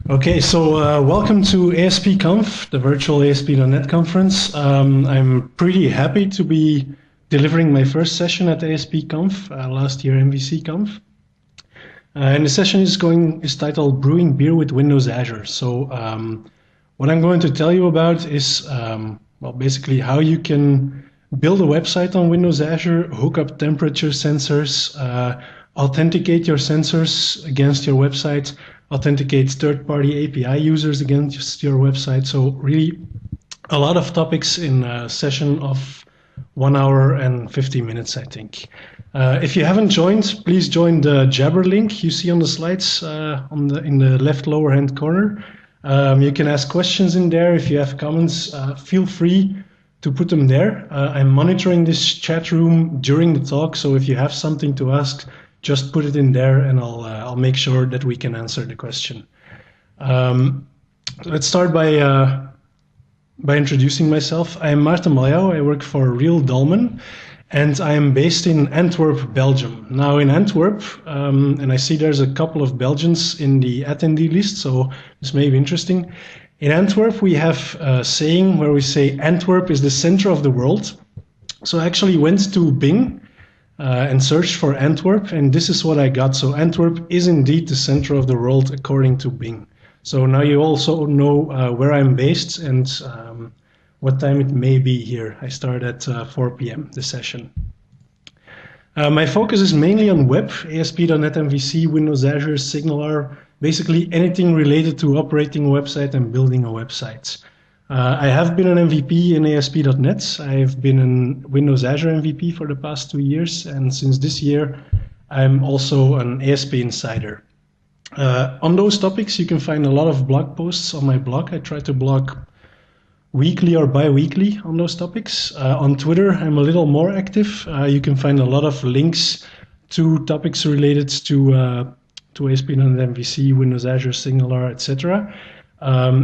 Okay, so welcome to aspConf, the virtual ASP.NET conference. I'm pretty happy to be delivering my first session at aspConf, last year MVCconf. And the session is titled Brewing Beer with Windows Azure. So what I'm going to tell you about is, basically how you can build a website on Windows Azure, hook up temperature sensors, authenticate your sensors against your website, authenticate third-party API users against your website. So really a lot of topics in a session of 1 hour and 50 minutes, I think. If you haven't joined, please join the Jabber link you see on the slides in the left lower hand corner. You can ask questions in there. If you have comments, feel free to put them there. I'm monitoring this chat room during the talk, so if you have something to ask, just put it in there and I'll make sure that we can answer the question. Let's start by introducing myself. I am Maarten Maljouw. I work for Real Dolmen and I am based in Antwerp, Belgium. Now in Antwerp, and I see there's a couple of Belgians in the attendee list, so this may be interesting. In Antwerp, we have a saying where we say Antwerp is the center of the world. So I actually went to Bing and searched for Antwerp, and this is what I got. So Antwerp is indeed the center of the world according to Bing. So now you also know where I'm based and what time it may be here. I start at 4 p.m. the session. My focus is mainly on web, ASP.NET MVC, Windows Azure, SignalR, basically anything related to operating a website and building a website. I have been an MVP in ASP.NET. I've been a Windows Azure MVP for the past 2 years, and since this year, I'm also an ASP Insider. On those topics, you can find a lot of blog posts on my blog. I try to blog weekly or bi-weekly on those topics. On Twitter, I'm a little more active. You can find a lot of links to topics related to ASP.NET MVC, Windows Azure, SignalR, etc.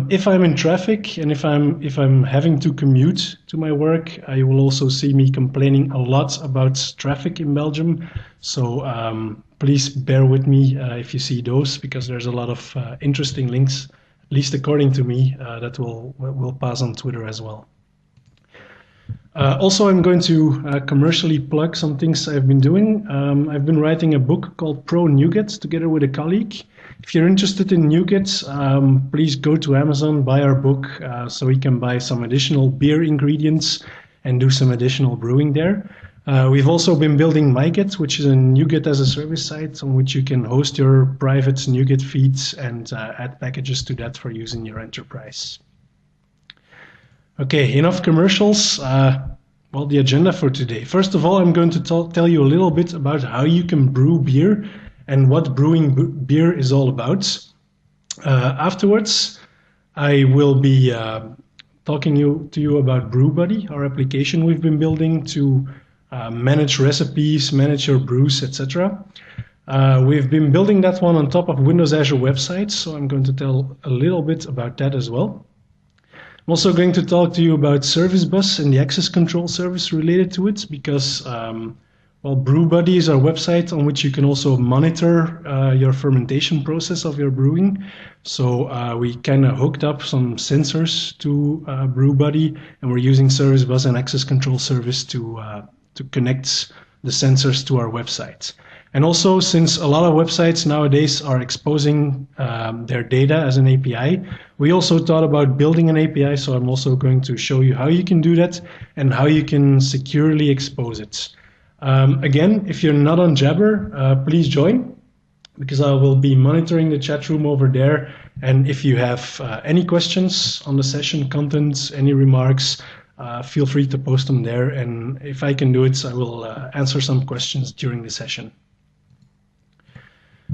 If I'm in traffic and if I'm having to commute to my work, you will also see me complaining a lot about traffic in Belgium. So please bear with me if you see those, because there's a lot of interesting links, at least according to me, that will pass on Twitter as well. Also, I'm going to commercially plug some things I've been doing. I've been writing a book called Pro NuGet together with a colleague. If you're interested in NuGet, please go to Amazon, buy our book, so we can buy some additional beer ingredients and do some additional brewing there. We've also been building MyGet, which is a NuGet as a service site on which you can host your private NuGet feeds and add packages to that for use in your enterprise. Okay, enough commercials. Well, the agenda for today. First of all, I'm going to tell you a little bit about how you can brew beer and what brewing beer is all about. Afterwards, I will be talking to you about BrewBuddy, our application we've been building to manage recipes, manage your brews, etc. We've been building that one on top of Windows Azure websites, so I'm going to tell a little bit about that as well. I'm also going to talk to you about Service Bus and the access control service related to it, because BrewBuddy is our website on which you can also monitor your fermentation process of your brewing. So we kind of hooked up some sensors to BrewBuddy, and we're using Service Bus and access control service to connect the sensors to our website. And also, since a lot of websites nowadays are exposing their data as an API, we also thought about building an API, so I'm also going to show you how you can do that and how you can securely expose it. Again, if you're not on Jabber, please join, because I will be monitoring the chat room over there. And if you have any questions on the session content, any remarks, feel free to post them there. And if I can do it, I will answer some questions during the session.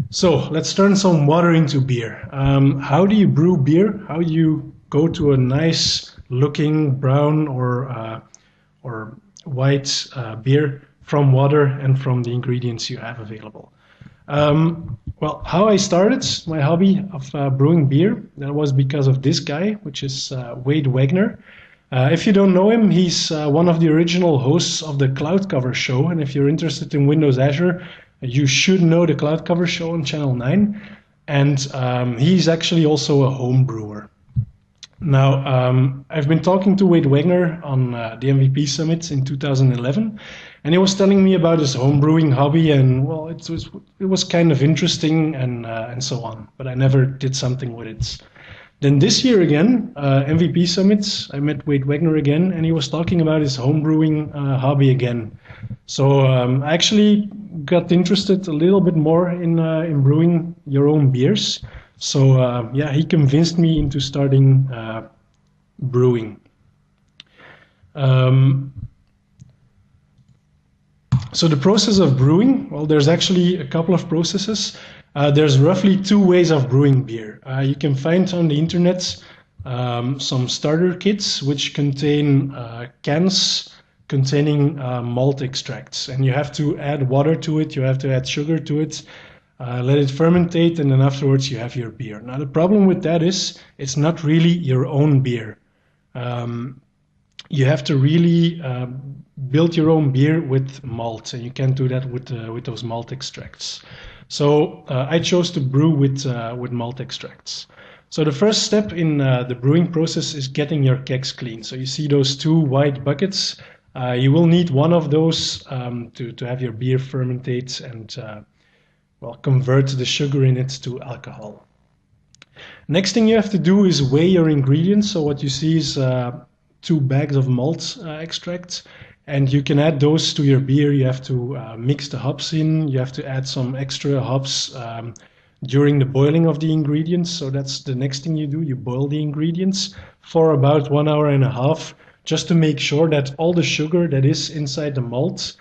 So let's turn some water into beer. How do you brew beer? How do you go to a nice looking brown or white beer from water and from the ingredients you have available? Well, how I started my hobby of brewing beer, that was because of this guy, which is Wade Wagner. If you don't know him, he's one of the original hosts of the Cloud Cover Show, and if you're interested in Windows Azure, you should know the Cloud Cover Show on Channel 9. and he's actually also a home brewer. Now, I've been talking to Wade Wagner on the MVP Summit in 2011, and he was telling me about his homebrewing hobby, and well, it was kind of interesting and so on, but I never did something with it. Then this year again, MVP Summit, I met Wade Wagner again, and he was talking about his homebrewing hobby again. So I actually got interested a little bit more in brewing your own beers. So yeah, he convinced me into starting brewing. So the process of brewing, well, there's actually a couple of processes. There's roughly 2 ways of brewing beer. You can find on the internet some starter kits which contain cans containing malt extracts, and you have to add water to it, you have to add sugar to it, let it fermentate, and then afterwards you have your beer. Now the problem with that is it's not really your own beer. You have to really build your own beer with malt, and you can't do that with those malt extracts. So I chose to brew with malt extracts. So the first step in the brewing process is getting your kegs clean. So you see those 2 white buckets. You will need one of those to have your beer fermentate and well, convert the sugar in it to alcohol. Next thing you have to do is weigh your ingredients. So what you see is 2 bags of malt extract, and you can add those to your beer. You have to mix the hops in. You have to add some extra hops during the boiling of the ingredients. So that's the next thing you do. You boil the ingredients for about 1 hour and a half, just to make sure that all the sugar that is inside the malt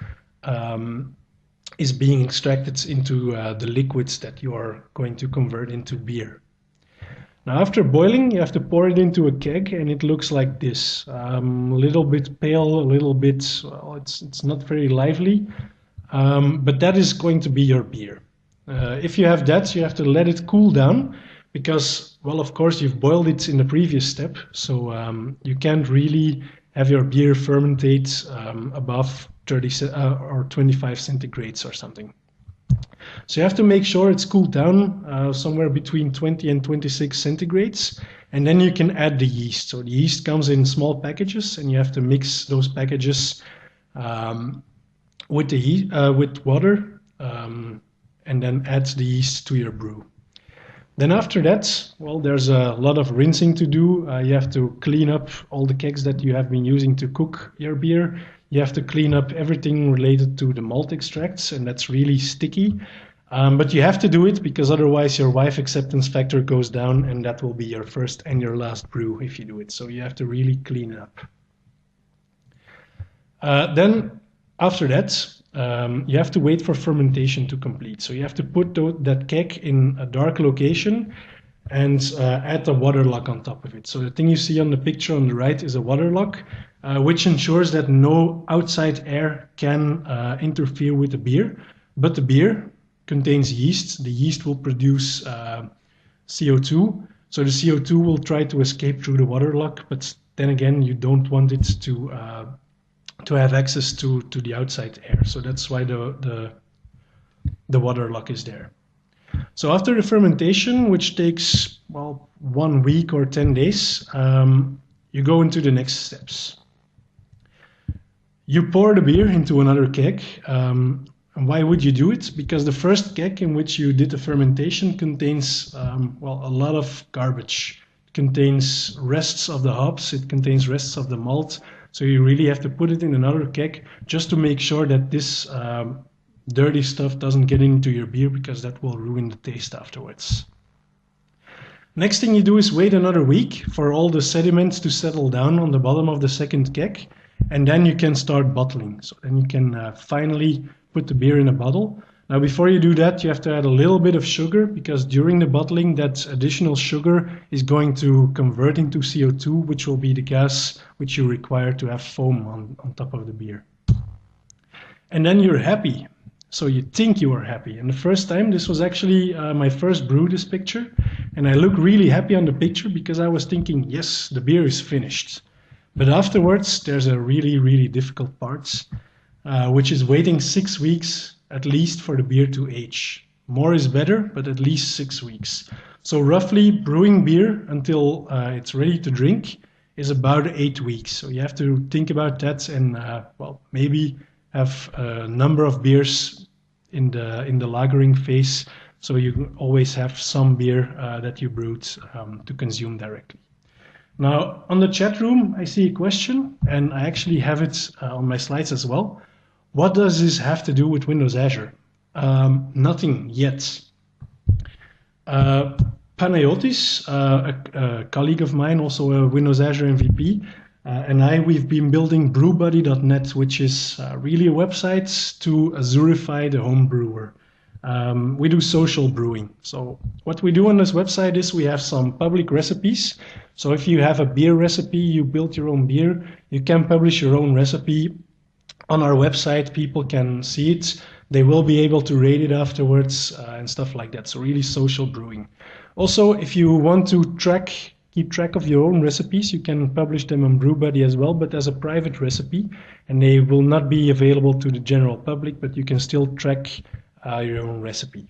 is being extracted into the liquids that you are going to convert into beer. Now after boiling, you have to pour it into a keg, and it looks like this. A little bit pale, a little bit, well, it's not very lively, but that is going to be your beer. If you have that, you have to let it cool down, because, well, of course, you've boiled it in the previous step, so you can't really have your beer fermentate above 30 or 25 centigrades or something. So you have to make sure it's cooled down somewhere between 20 and 26 centigrades, and then you can add the yeast. So the yeast comes in small packages, and you have to mix those packages with water, and then add the yeast to your brew. Then after that, well, there's a lot of rinsing to do. You have to clean up all the kegs that you have been using to cook your beer. You have to clean up everything related to the malt extracts, and that's really sticky. But you have to do it, because otherwise your wife acceptance factor goes down, and that will be your first and your last brew if you do it. So you have to really clean it up. Then after that, you have to wait for fermentation to complete. So you have to put that keg in a dark location and add a water lock on top of it. So the thing you see on the picture on the right is a water lock, which ensures that no outside air can interfere with the beer. But the beer contains yeast. The yeast will produce CO2. So the CO2 will try to escape through the water lock, but then again, you don't want it to have access to the outside air. So that's why the water lock is there. So after the fermentation, which takes, well, 1 week or 10 days, you go into the next steps. You pour the beer into another keg. And why would you do it? Because the first keg in which you did the fermentation contains, well, a lot of garbage. It contains rests of the hops, it contains rests of the malt. So you really have to put it in another keg just to make sure that this dirty stuff doesn't get into your beer, because that will ruin the taste afterwards. Next thing you do is wait another week for all the sediments to settle down on the bottom of the second keg, and then you can start bottling. So then you can finally put the beer in a bottle. Now before you do that, you have to add a little bit of sugar, because during the bottling that additional sugar is going to convert into CO2, which will be the gas which you require to have foam on top of the beer. And then you're happy. So you think you are happy. And the first time, this was actually my first brew, this picture. And I look really happy on the picture, because I was thinking, yes, the beer is finished. But afterwards, there's a really, really difficult part, which is waiting 6 weeks at least for the beer to age. More is better, but at least 6 weeks. So roughly brewing beer until it's ready to drink is about 8 weeks. So you have to think about that and well, maybe have a number of beers in the lagering phase, so you always have some beer that you brewed to consume directly. Now on the chat room, I see a question, and I actually have it on my slides as well. What does this have to do with Windows Azure? Nothing yet. Panayotis, a colleague of mine, also a Windows Azure MVP, and we've been building BrewBuddy.net, which is really a website to Azurify the home brewer. We do social brewing. So what we do on this website is we have some public recipes. So if you have a beer recipe, you build your own beer, you can publish your own recipe on our website. People can see it. They will be able to rate it afterwards and stuff like that. So really social brewing. Also, if you want to keep track of your own recipes, you can publish them on BrewBuddy as well, but as a private recipe, and they will not be available to the general public, but you can still track your own recipe.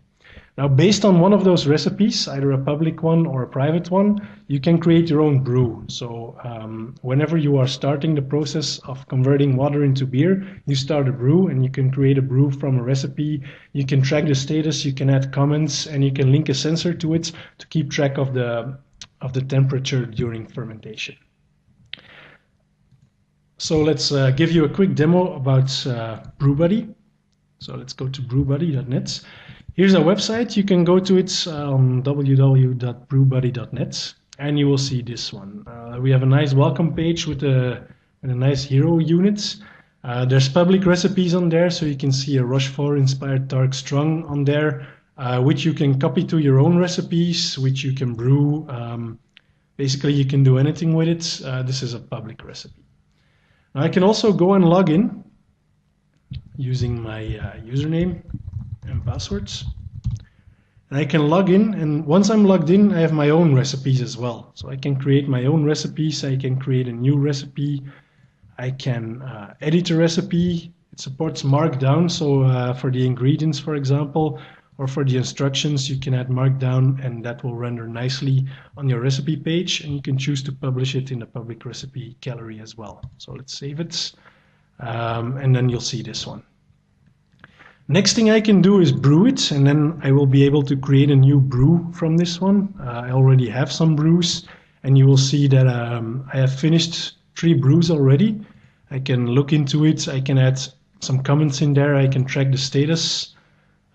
Now, based on one of those recipes, either a public one or a private one, you can create your own brew. So whenever you are starting the process of converting water into beer, you start a brew, and you can create a brew from a recipe. You can track the status, you can add comments, and you can link a sensor to it to keep track of the temperature during fermentation. So let's give you a quick demo about BrewBuddy. So let's go to brewbuddy.net. Here's our website. You can go to it on www.brewbuddy.net, and you will see this one. We have a nice welcome page with a nice hero unit. There's public recipes on there, so you can see a Rochefort-inspired dark strong on there, which you can copy to your own recipes, which you can brew. Basically, you can do anything with it. This is a public recipe. Now, I can also go and log in using my username and passwords. And I can log in, and once I'm logged in, I have my own recipes as well. So I can create my own recipes. I can create a new recipe. I can edit a recipe. It supports Markdown, so for the ingredients, for example, or for the instructions, you can add Markdown, and that will render nicely on your recipe page, and you can choose to publish it in the public recipe gallery as well. So let's save it, and then you'll see this one. Next thing I can do is brew it, and then I will be able to create a new brew from this one. I already have some brews, and you will see that I have finished 3 brews already. I can look into it, I can add some comments in there, I can track the status.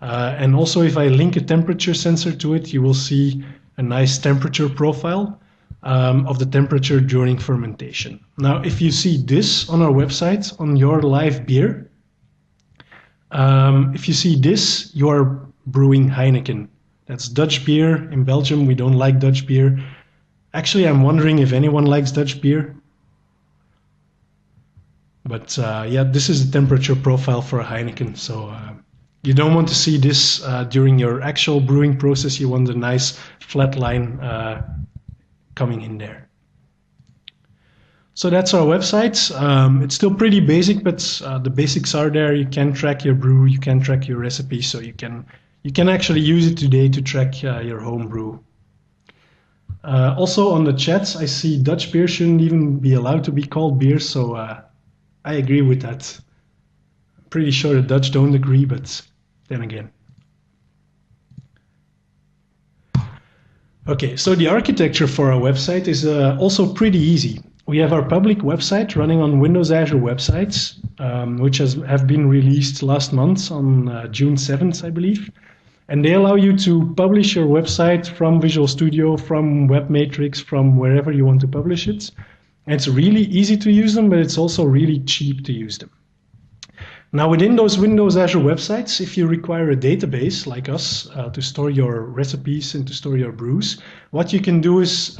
And also, if I link a temperature sensor to it, you will see a nice temperature profile of the temperature during fermentation. Now, if you see this on our website, on your live beer, if you see this, you are brewing Heineken. That's Dutch beer. In Belgium, we don't like Dutch beer. Actually, I'm wondering if anyone likes Dutch beer. But yeah, this is the temperature profile for a Heineken. So you don't want to see this during your actual brewing process. You want a nice flat line coming in there. So that's our website. It's still pretty basic, but the basics are there. You can track your brew, you can track your recipe, so you can actually use it today to track your home brew. Also on the chats, I see Dutch beer shouldn't even be allowed to be called beer, so I agree with that. I'm pretty sure the Dutch don't agree, but then again. Okay, so the architecture for our website is also pretty easy. We have our public website running on Windows Azure websites, which have been released last month on June 7th, I believe. And they allow you to publish your website from Visual Studio, from WebMatrix, from wherever you want to publish it. And it's really easy to use them, but it's also really cheap to use them. Now, within those Windows Azure websites, if you require a database like us to store your recipes and to store your brews, what you can do is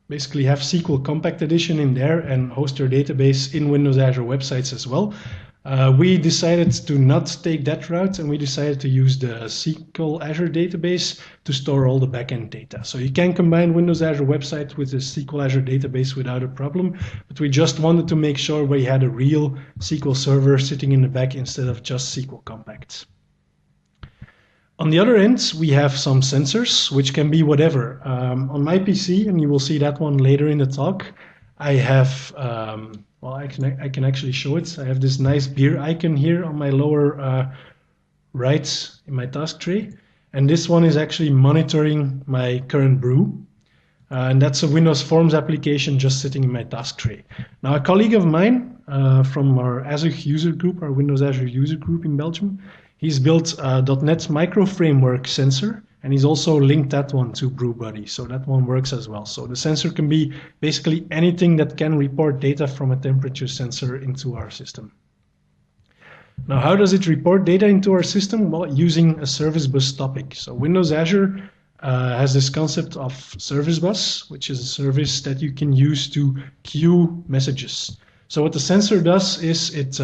basically have SQL Compact Edition in there and host your database in Windows Azure websites as well. We decided to not take that route, and we decided to use the SQL Azure database to store all the backend data. So you can combine Windows Azure website with the SQL Azure database without a problem, but we just wanted to make sure we had a real SQL server sitting in the back instead of just SQL Compact. On the other end, we have some sensors, which can be whatever. On my PC, and you will see that one later in the talk, I have, well, I can actually show it. I have this nice beer icon here on my lower right in my task tray. And this one is actually monitoring my current brew. And that's a Windows Forms application just sitting in my task tray. Now, a colleague of mine from our Azure user group, our Windows Azure user group in Belgium, he's built a .NET micro framework sensor, and he's also linked that one to BrewBuddy, so that one works as well. So the sensor can be basically anything that can report data from a temperature sensor into our system. Now, how does it report data into our system? Well, using a service bus topic. So Windows Azure has this concept of service bus, which is a service that you can use to queue messages. So what the sensor does is it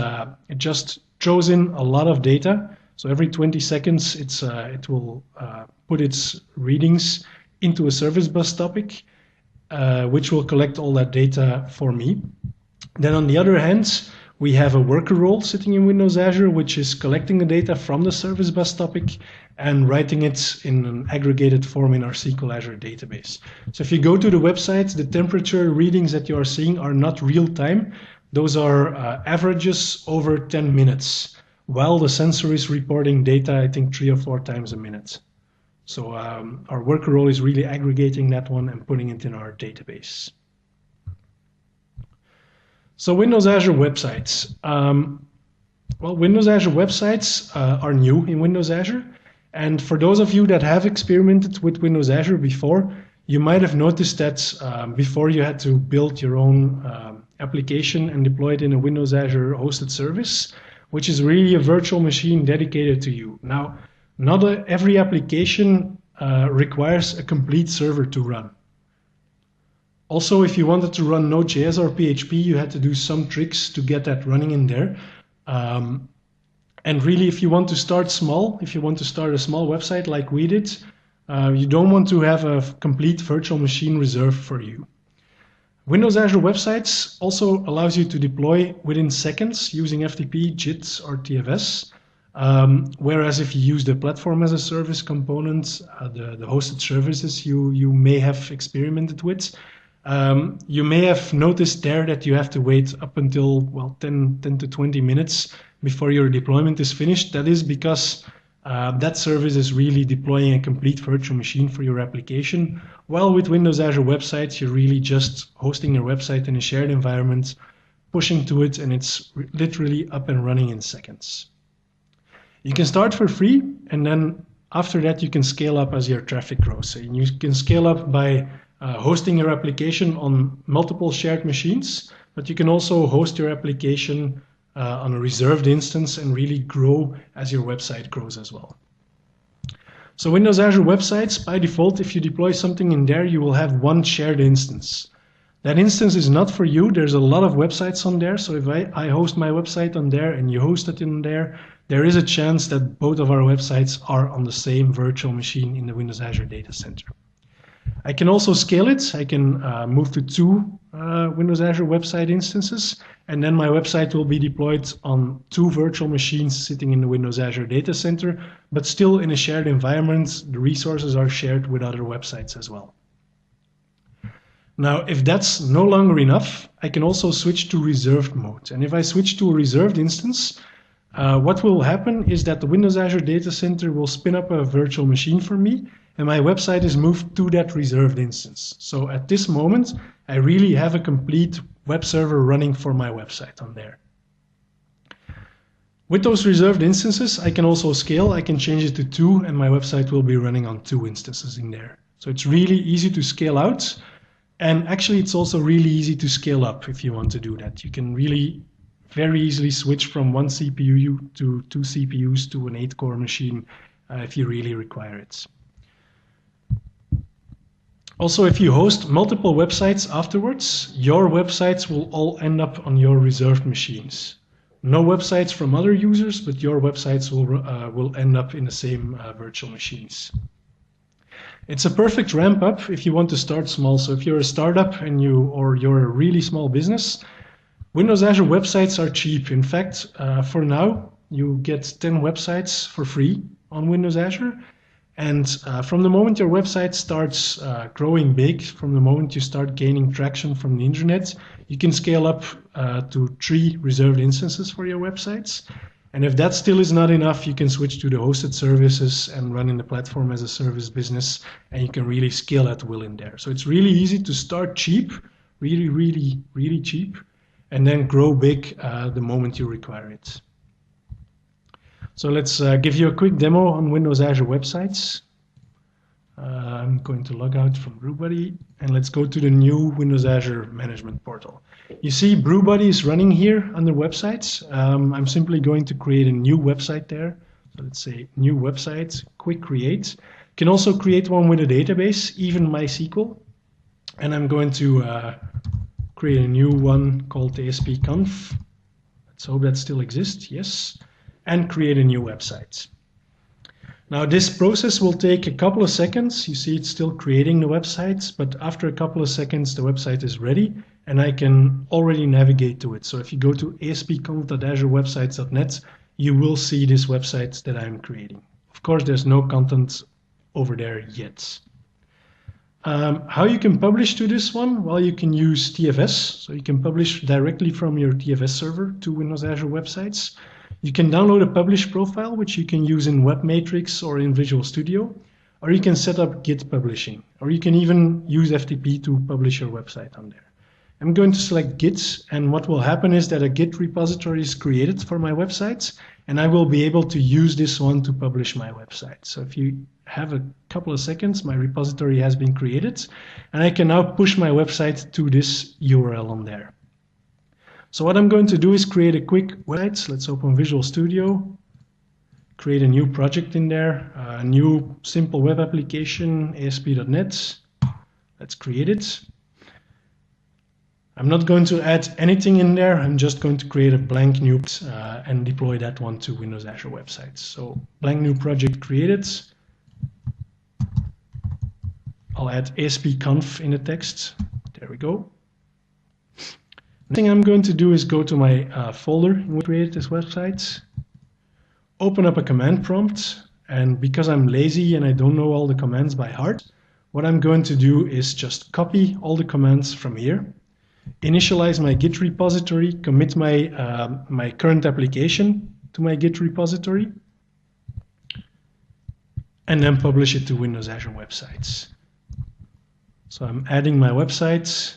just throws in a lot of data. So every 20 seconds, it will put its readings into a service bus topic, which will collect all that data for me. Then on the other hand, we have a worker role sitting in Windows Azure, which is collecting the data from the service bus topic and writing it in an aggregated form in our SQL Azure database. So if you go to the website, the temperature readings that you are seeing are not real time. Those are averages over 10 minutes, while the sensor is reporting data, I think 3 or 4 times a minute. So our worker role is really aggregating that one and putting it in our database. So Windows Azure websites. Well, Windows Azure websites are new in Windows Azure. And for those of you that have experimented with Windows Azure before, you might have noticed that before you had to build your own application and deploy it in a Windows Azure hosted service, which is really a virtual machine dedicated to you. Now, not every application requires a complete server to run. Also, if you wanted to run Node.js or PHP, you had to do some tricks to get that running in there. And really, if you want to start small, if you want to start a small website like we did, you don't want to have a complete virtual machine reserved for you. Windows Azure Websites also allows you to deploy within seconds using FTP, JIT, or TFS. Whereas if you use the platform as a service component, the hosted services you may have experimented with, you may have noticed there that you have to wait up until, well, 10 to 20 minutes before your deployment is finished. That is because that service is really deploying a complete virtual machine for your application. While with Windows Azure Websites, you're really just hosting your website in a shared environment, pushing to it, and it's literally up and running in seconds. You can start for free, and then after that, you can scale up as your traffic grows. So you can scale up by hosting your application on multiple shared machines, but you can also host your application on a reserved instance and really grow as your website grows as well. So Windows Azure Websites, by default, if you deploy something in there, you will have one shared instance. That instance is not for you. There's a lot of websites on there. So if I host my website on there and you host it in there, there is a chance that both of our websites are on the same virtual machine in the Windows Azure Data Center. I can also scale it. I can move to 2 Windows Azure website instances, and then my website will be deployed on 2 virtual machines sitting in the Windows Azure Data Center, but still in a shared environment. The resources are shared with other websites as well. Now, if that's no longer enough, I can also switch to reserved mode. And if I switch to a reserved instance, what will happen is that the Windows Azure Data Center will spin up a virtual machine for me, and my website is moved to that reserved instance. So at this moment, I really have a complete web server running for my website on there. With those reserved instances, I can also scale. I can change it to 2, and my website will be running on 2 instances in there. So it's really easy to scale out. And actually, it's also really easy to scale up if you want to do that. You can really very easily switch from 1 CPU to 2 CPUs to an 8-core machine if you really require it. Also, if you host multiple websites afterwards, your websites will all end up on your reserved machines. No websites from other users, but your websites will end up in the same virtual machines. It's a perfect ramp up if you want to start small. So if you're a startup and you're a really small business, Windows Azure websites are cheap. In fact, for now, you get 10 websites for free on Windows Azure. And from the moment your website starts growing big, from the moment you start gaining traction from the internet, you can scale up to 3 reserved instances for your websites. And if that still is not enough, you can switch to the hosted services and run in the platform as a service business, and you can really scale at will in there. So it's really easy to start cheap, really cheap, and then grow big the moment you require it. So let's give you a quick demo on Windows Azure websites. I'm going to log out from BrewBuddy, and let's go to the new Windows Azure management portal. You see BrewBuddy is running here under websites. I'm simply going to create a new website there. So let's say new website, quick create. You can also create one with a database, even MySQL. And I'm going to create a new one called aspConf. Let's hope that still exists, yes. And create a new website. Now this process will take a couple of seconds. You see it's still creating the website, but after a couple of seconds the website is ready and I can already navigate to it. So if you go to aspconf.azurewebsites.net, you will see this website that I'm creating. Of course, there's no content over there yet. How you can publish to this one? Well, you can use TFS, so you can publish directly from your TFS server to Windows Azure websites. You can download a publish profile, which you can use in WebMatrix or in Visual Studio, or you can set up Git publishing, or you can even use FTP to publish your website on there. I'm going to select Git, and what will happen is that a Git repository is created for my websites, and I will be able to use this one to publish my website. So if you have a couple of seconds, my repository has been created, and I can now push my website to this URL on there. So what I'm going to do is create a quick website. Let's open Visual Studio, create a new project in there, a new simple web application, ASP.NET. Let's create it. I'm not going to add anything in there. I'm just going to create a blank new and deploy that one to Windows Azure websites. So blank new project created. I'll add aspconf in the text. There we go. The thing I'm going to do is go to my folder in which I created this website, open up a command prompt, and because I'm lazy and I don't know all the commands by heart, what I'm going to do is just copy all the commands from here, initialize my Git repository, commit my, my current application to my Git repository, and then publish it to Windows Azure websites. So I'm adding my websites,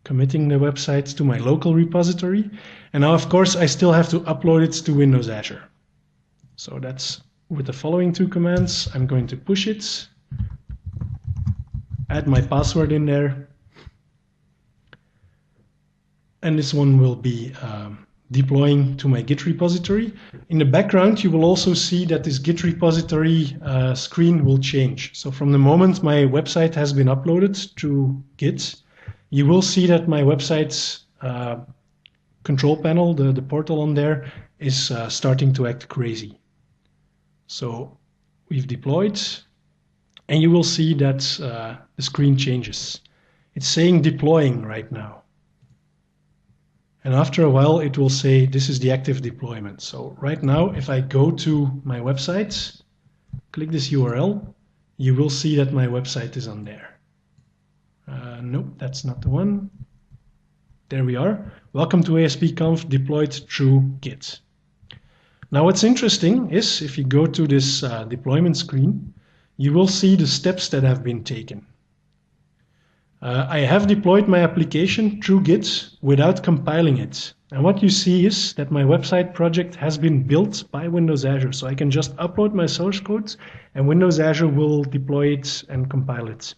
committing the website to my local repository, and now of course I still have to upload it to Windows Azure. So that's with the following 2 commands. I'm going to push it, add my password in there, and this one will be deploying to my Git repository. In the background you will also see that this Git repository screen will change. So from the moment my website has been uploaded to Git, you will see that my website's control panel, the portal on there, is starting to act crazy. So we've deployed, and you will see that the screen changes. It's saying deploying right now. And after a while, it will say this is the active deployment. So right now, if I go to my website, click this URL, you will see that my website is on there. Nope, that's not the one. There we are. Welcome to aspconf deployed through Git. Now what's interesting is if you go to this deployment screen, you will see the steps that have been taken. I have deployed my application through Git without compiling it. And what you see is that my website project has been built by Windows Azure. So I can just upload my source code and Windows Azure will deploy it and compile it.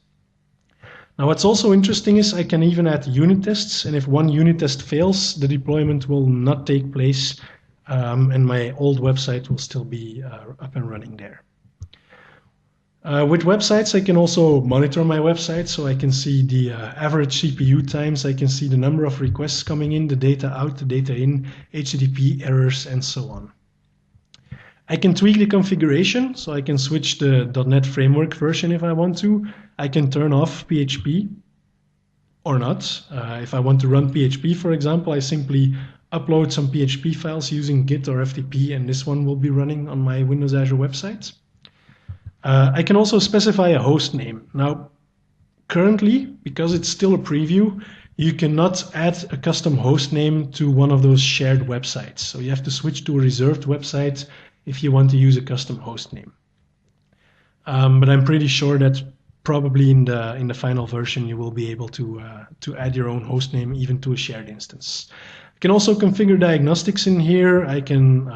Now what's also interesting is I can even add unit tests, and if one unit test fails, the deployment will not take place and my old website will still be up and running there. With websites, I can also monitor my website, so I can see the average CPU times, I can see the number of requests coming in, the data out, the data in, HTTP errors, and so on. I can tweak the configuration, so I can switch the .NET Framework version if I want to. I can turn off PHP or not. If I want to run PHP, for example, I simply upload some PHP files using Git or FTP, and this one will be running on my Windows Azure website. I can also specify a host name. Now, currently, because it's still a preview, you cannot add a custom host name to one of those shared websites. So you have to switch to a reserved website if you want to use a custom host name. But I'm pretty sure that probably in the final version you will be able to add your own host name even to a shared instance. I can also configure diagnostics in here. I can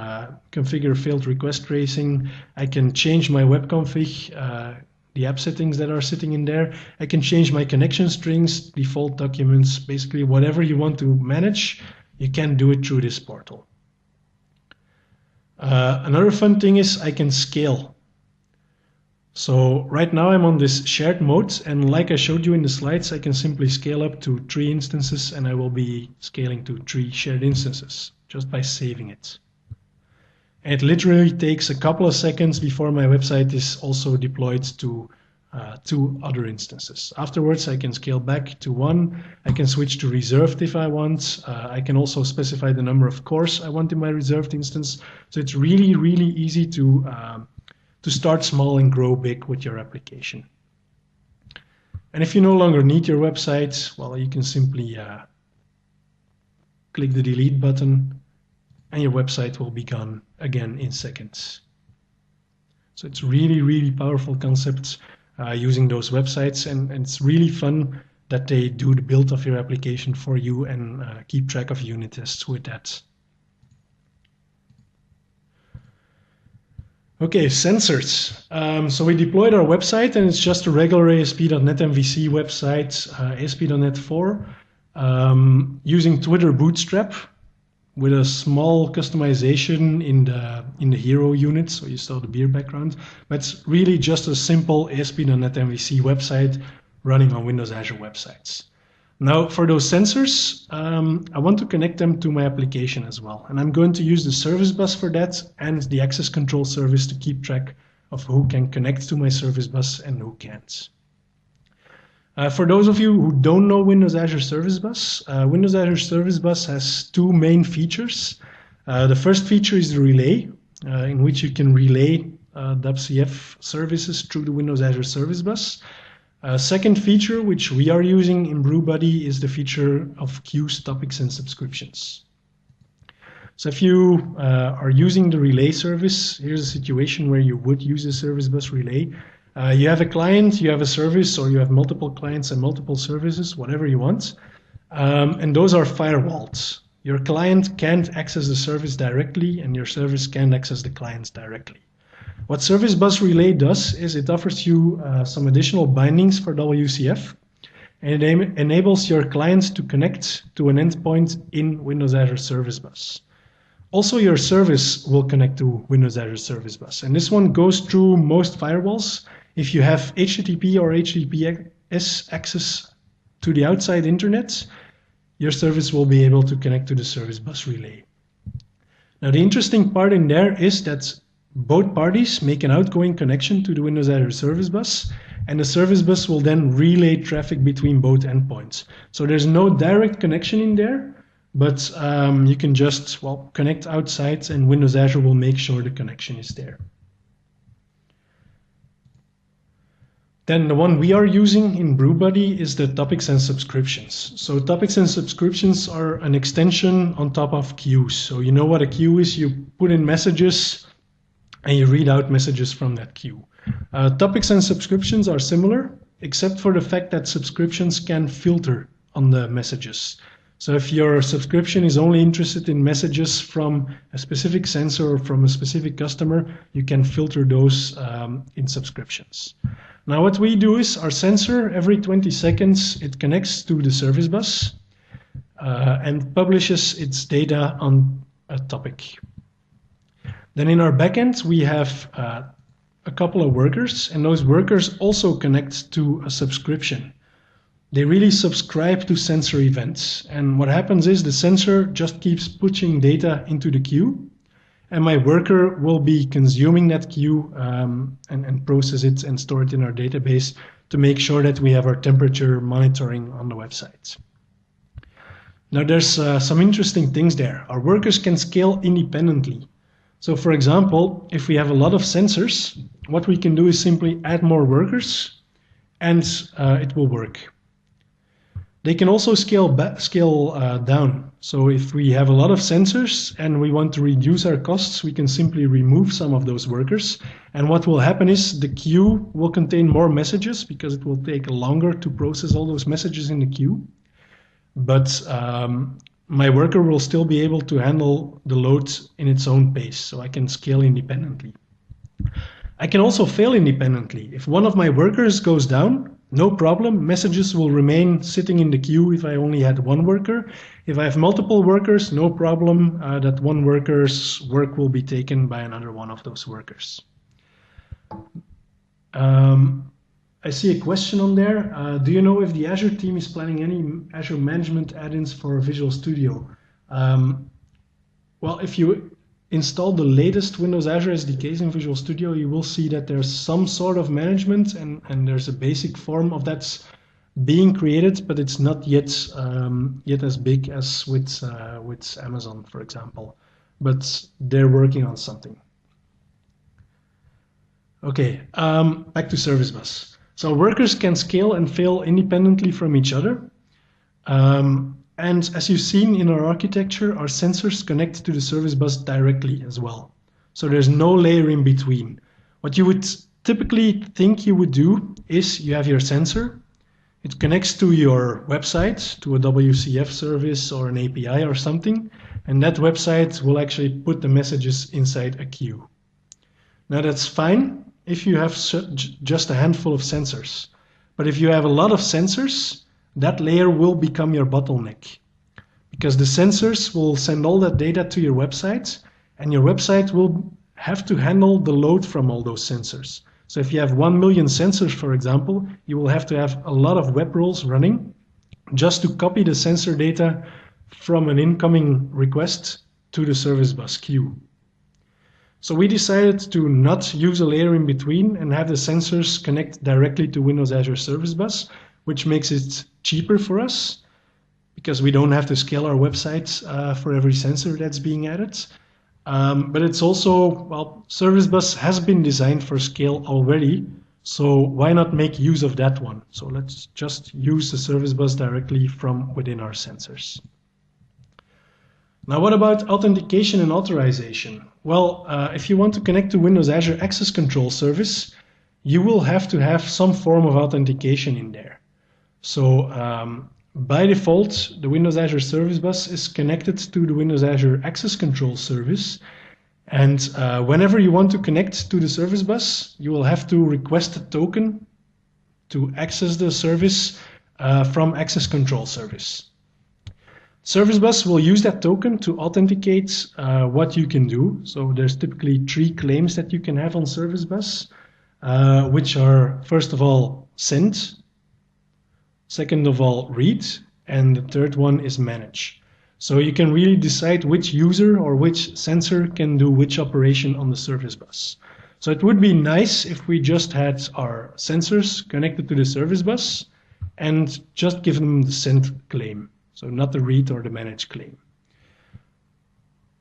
configure failed request tracing. I can change my web config, the app settings that are sitting in there. I can change my connection strings, default documents, basically whatever you want to manage, you can do it through this portal. Another fun thing is I can scale. So right now I'm on this shared mode, and like I showed you in the slides, I can simply scale up to 3 instances, and I will be scaling to 3 shared instances just by saving it. And it literally takes a couple of seconds before my website is also deployed to 2 other instances. Afterwards, I can scale back to 1. I can switch to reserved if I want. I can also specify the number of cores I want in my reserved instance. So it's really, really easy to start small and grow big with your application. And if you no longer need your website, well, you can simply click the delete button, and your website will be gone again in seconds. So it's really, really powerful concepts using those websites, and it's really fun that they do the build of your application for you and keep track of unit tests with that. Okay, sensors. So we deployed our website, and it's just a regular ASP.NET MVC website, ASP.NET 4, using Twitter Bootstrap, with a small customization in the hero unit, so you saw the beer background. But it's really just a simple ASP.NET MVC website running on Windows Azure websites. Now, for those sensors, I want to connect them to my application as well. And I'm going to use the service bus for that and the access control service to keep track of who can connect to my service bus and who can't. For those of you who don't know Windows Azure Service Bus, Windows Azure Service Bus has 2 main features. The first feature is the relay, in which you can relay WCF services through the Windows Azure Service Bus. Second feature, which we are using in BrewBuddy, is the feature of queues, topics, and subscriptions. So if you are using the relay service, here's a situation where you would use a service bus relay. You have a client, you have a service, or you have multiple clients and multiple services, whatever you want. And those are firewalled. Your client can't access the service directly, and your service can't access the clients directly. What Service Bus Relay does is it offers you some additional bindings for WCF, and it enables your client to connect to an endpoint in Windows Azure Service Bus. Also, your service will connect to Windows Azure Service Bus, and this one goes through most firewalls. If you have HTTP or HTTPS access to the outside internet, your service will be able to connect to the Service Bus Relay. Now, the interesting part in there is that both parties make an outgoing connection to the Windows Azure Service Bus, and the Service Bus will then relay traffic between both endpoints. So there's no direct connection in there, but you can just, well, connect outside, and Windows Azure will make sure the connection is there. Then the one we are using in BrewBuddy is the topics and subscriptions. So topics and subscriptions are an extension on top of queues. So you know what a queue is, you put in messages and you read out messages from that queue. Topics and subscriptions are similar, except for the fact that subscriptions can filter on the messages. So if your subscription is only interested in messages from a specific sensor or from a specific customer, you can filter those in subscriptions. Now what we do is our sensor, every 20 seconds, it connects to the service bus and publishes its data on a topic. Then in our backend, we have a couple of workers, and those workers also connect to a subscription. They really subscribe to sensor events. And what happens is the sensor just keeps pushing data into the queue, and my worker will be consuming that queue and process it and store it in our database to make sure that we have our temperature monitoring on the website. Now there's some interesting things there. Our workers can scale independently. So for example, if we have a lot of sensors, what we can do is simply add more workers and it will work. They can also scale down. So if we have a lot of sensors and we want to reduce our costs, we can simply remove some of those workers. And what will happen is the queue will contain more messages because it will take longer to process all those messages in the queue. But my worker will still be able to handle the load in its own pace, so I can scale independently. I can also fail independently. If one of my workers goes down, no problem, messages will remain sitting in the queue if I only had one worker. If I have multiple workers, no problem, that one worker's work will be taken by another one of those workers. I see a question on there. Do you know if the Azure team is planning any Azure management add-ins for Visual Studio? Well, if you install the latest Windows Azure SDKs in Visual Studio, you will see that there's some sort of management and there's a basic form of that's being created, but it's not yet as big as with Amazon, for example. But they're working on something. Okay, back to Service Bus. So workers can scale and fail independently from each other. And as you've seen in our architecture, our sensors connect to the service bus directly as well. So there's no layer in between. What you would typically think you would do is you have your sensor, it connects to your website, to a WCF service or an API or something, and that website will actually put the messages inside a queue. Now that's fine if you have just a handful of sensors. But if you have a lot of sensors, that layer will become your bottleneck. Because the sensors will send all that data to your website, and your website will have to handle the load from all those sensors. So if you have 1 million sensors, for example, you will have to have a lot of web roles running just to copy the sensor data from an incoming request to the service bus queue. So we decided to not use a layer in between and have the sensors connect directly to Windows Azure Service Bus, which makes it cheaper for us because we don't have to scale our websites for every sensor that's being added. But it's also, well, Service Bus has been designed for scale already, so why not make use of that one? So let's just use the Service Bus directly from within our sensors. Now, what about authentication and authorization? Well, if you want to connect to Windows Azure Access Control Service, you will have to have some form of authentication in there. So by default, the Windows Azure Service Bus is connected to the Windows Azure Access Control Service. And whenever you want to connect to the Service Bus, you will have to request a token to access the service from Access Control Service. Service Bus will use that token to authenticate what you can do. So there's typically 3 claims that you can have on Service Bus, which are, first of all, send, second of all, read, and the third one is manage. So you can really decide which user or which sensor can do which operation on the Service Bus. So it would be nice if we just had our sensors connected to the Service Bus and just give them the send claim. So not the read or the manage claim.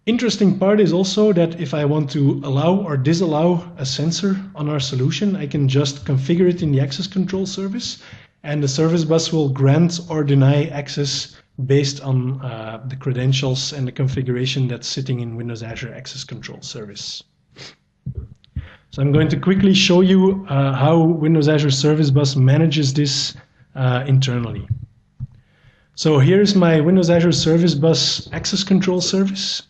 Interesting part is also that if I want to allow or disallow a sensor on our solution, I can just configure it in the access control service, and the service bus will grant or deny access based on the credentials and the configuration that's sitting in Windows Azure Access Control Service. So I'm going to quickly show you how Windows Azure Service Bus manages this internally. So here's my Windows Azure Service Bus Access Control Service.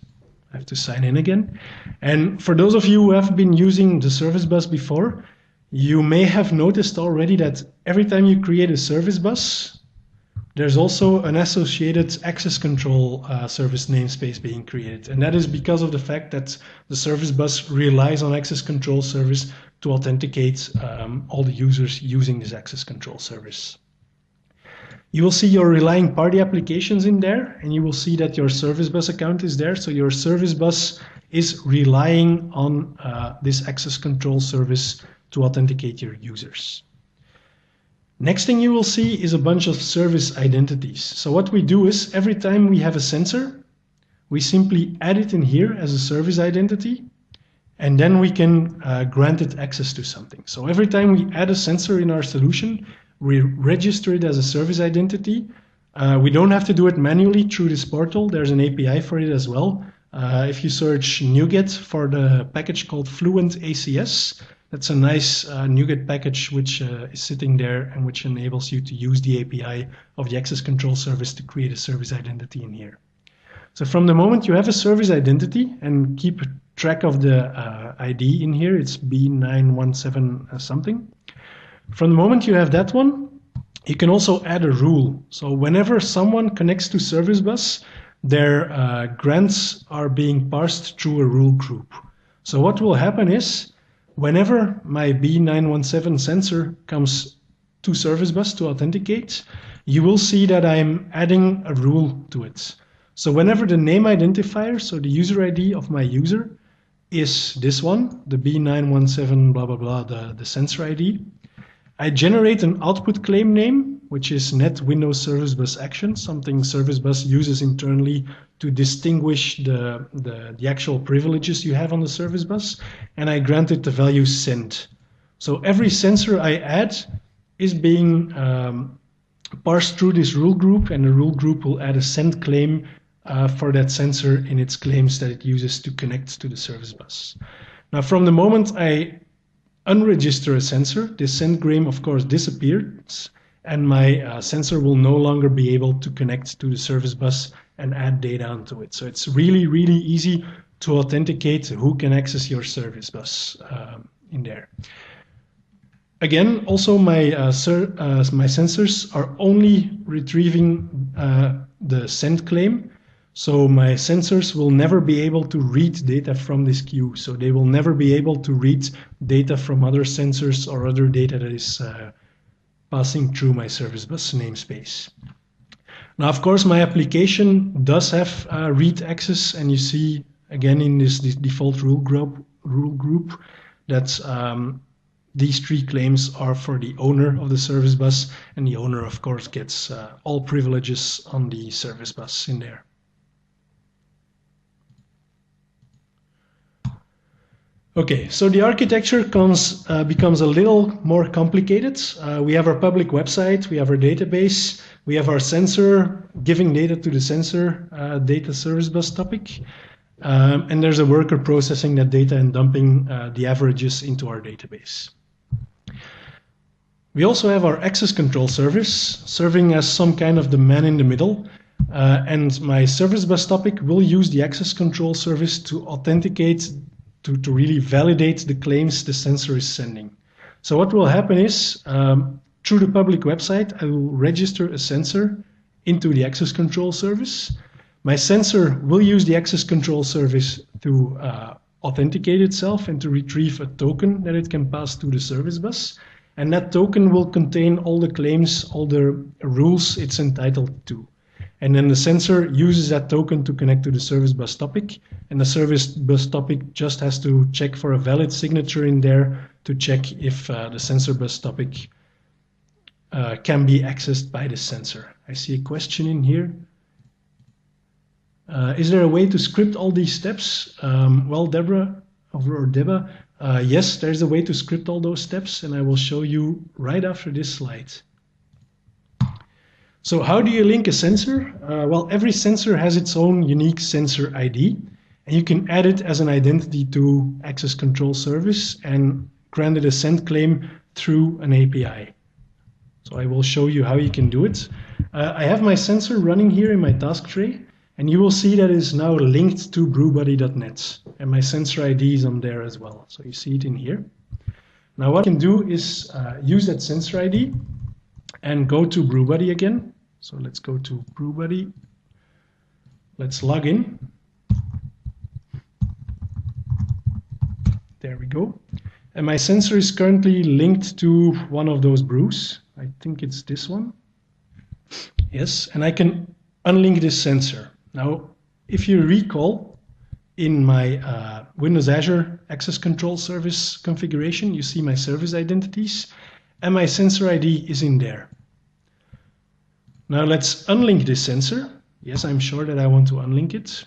I have to sign in again. And for those of you who have been using the Service Bus before, you may have noticed already that every time you create a Service Bus, there's also an associated access control service namespace being created. And that is because of the fact that the Service Bus relies on access control service to authenticate all the users using this access control service. You will see your relying party applications in there, and you will see that your Service Bus account is there. So your Service Bus is relying on this access control service to authenticate your users. Next thing you will see is a bunch of service identities. So what we do is every time we have a sensor, we simply add it in here as a service identity, and then we can grant it access to something. So every time we add a sensor in our solution, we register it as a service identity. We don't have to do it manually through this portal. There's an API for it as well. If you search NuGet for the package called Fluent ACS, that's a nice NuGet package which is sitting there and which enables you to use the API of the access control service to create a service identity in here. So from the moment you have a service identity, and keep track of the ID in here, it's B917 something. From the moment you have that one, you can also add a rule. So whenever someone connects to Service Bus, their grants are being parsed through a rule group. So what will happen is, whenever my B917 sensor comes to Service Bus to authenticate, you will see that I'm adding a rule to it. So whenever the name identifier, so the user ID of my user, is this one, the B917 blah blah blah, the sensor ID, I generate an output claim name, which is net Windows Service Bus action, something Service Bus uses internally to distinguish the actual privileges you have on the Service Bus, and I grant it the value send. So every sensor I add is being parsed through this rule group, and the rule group will add a send claim for that sensor in its claims that it uses to connect to the Service Bus. Now, from the moment I unregister a sensor, this send claim of course disappears, and my sensor will no longer be able to connect to the Service Bus and add data onto it. So it's really, really easy to authenticate who can access your Service Bus in there. Again, also my sensors are only retrieving the send claim. So my sensors will never be able to read data from this queue. So they will never be able to read data from other sensors or other data that is passing through my Service Bus namespace. Now, of course, my application does have read access, and you see again in this default rule group that these three claims are for the owner of the Service Bus, and the owner, of course, gets all privileges on the Service Bus in there. Okay, so the architecture becomes a little more complicated. We have our public website, we have our database, we have our sensor giving data to the sensor data Service Bus topic, and there's a worker processing that data and dumping the averages into our database. We also have our access control service serving as some kind of the man in the middle, and my Service Bus topic will use the access control service to authenticate, to really validate the claims the sensor is sending. So what will happen is, through the public website, I will register a sensor into the access control service. My sensor will use the access control service to authenticate itself and to retrieve a token that it can pass to the Service Bus. And that token will contain all the claims, all the rules it's entitled to. And then the sensor uses that token to connect to the Service Bus topic, and the Service Bus topic just has to check for a valid signature in there to check if the sensor bus topic can be accessed by the sensor. I see a question in here. Is there a way to script all these steps? Well, Deborah, or Deba, yes, there's a way to script all those steps, and I will show you right after this slide. So how do you link a sensor? Well, every sensor has its own unique sensor ID, and you can add it as an identity to access control service and grant it a send claim through an API. So I will show you how you can do it. I have my sensor running here in my task tray, and you will see that it is now linked to brewbuddy.net, and my sensor ID is on there as well. So you see it in here. Now what I can do is use that sensor ID and go to BrewBuddy again. So let's go to BrewBuddy. Let's log in. There we go. And my sensor is currently linked to one of those brews. I think it's this one. Yes, and I can unlink this sensor. Now, if you recall, in my Windows Azure Access Control Service configuration, you see my service identities. and my sensor ID is in there. Now let's unlink this sensor. Yes, I'm sure that I want to unlink it.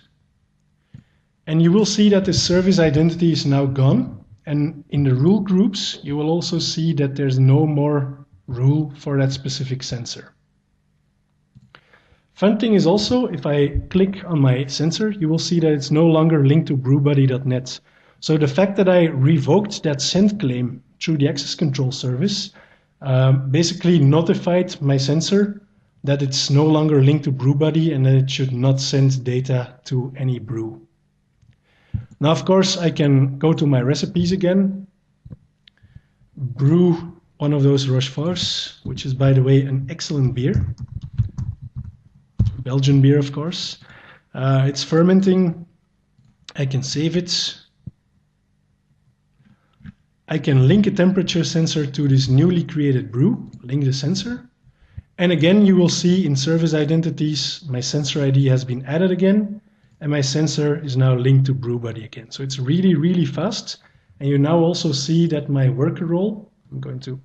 And you will see that the service identity is now gone. And in the rule groups, you will also see that there's no more rule for that specific sensor. Fun thing is also, if I click on my sensor, you will see that it's no longer linked to brewbuddy.net. So the fact that I revoked that send claim through the access control service basically notified my sensor that it's no longer linked to brewbuddy and that it should not send data to any brew. Now, of course, I can go to my recipes again, brew one of those Rocheforts, which is, by the way, an excellent beer. Belgian beer, of course. It's fermenting. I can save it. I can link a temperature sensor to this newly created brew, link the sensor. And again, you will see in service identities, my sensor ID has been added again, and my sensor is now linked to brewbuddy again. So it's really, really fast. And you now also see that my worker role, I'm going to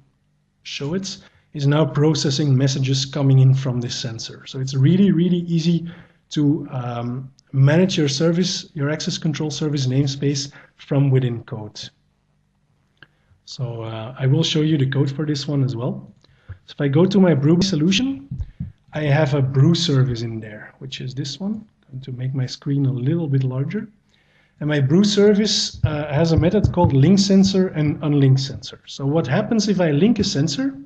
show it, is now processing messages coming in from this sensor. So it's really, really easy to manage your service, your access control service namespace from within code. So I will show you the code for this one as well. So if I go to my brew solution, I have a brew service in there, which is this one. I'm going to make my screen a little bit larger. And my brew service has a method called link sensor and unlink sensor. So what happens if I link a sensor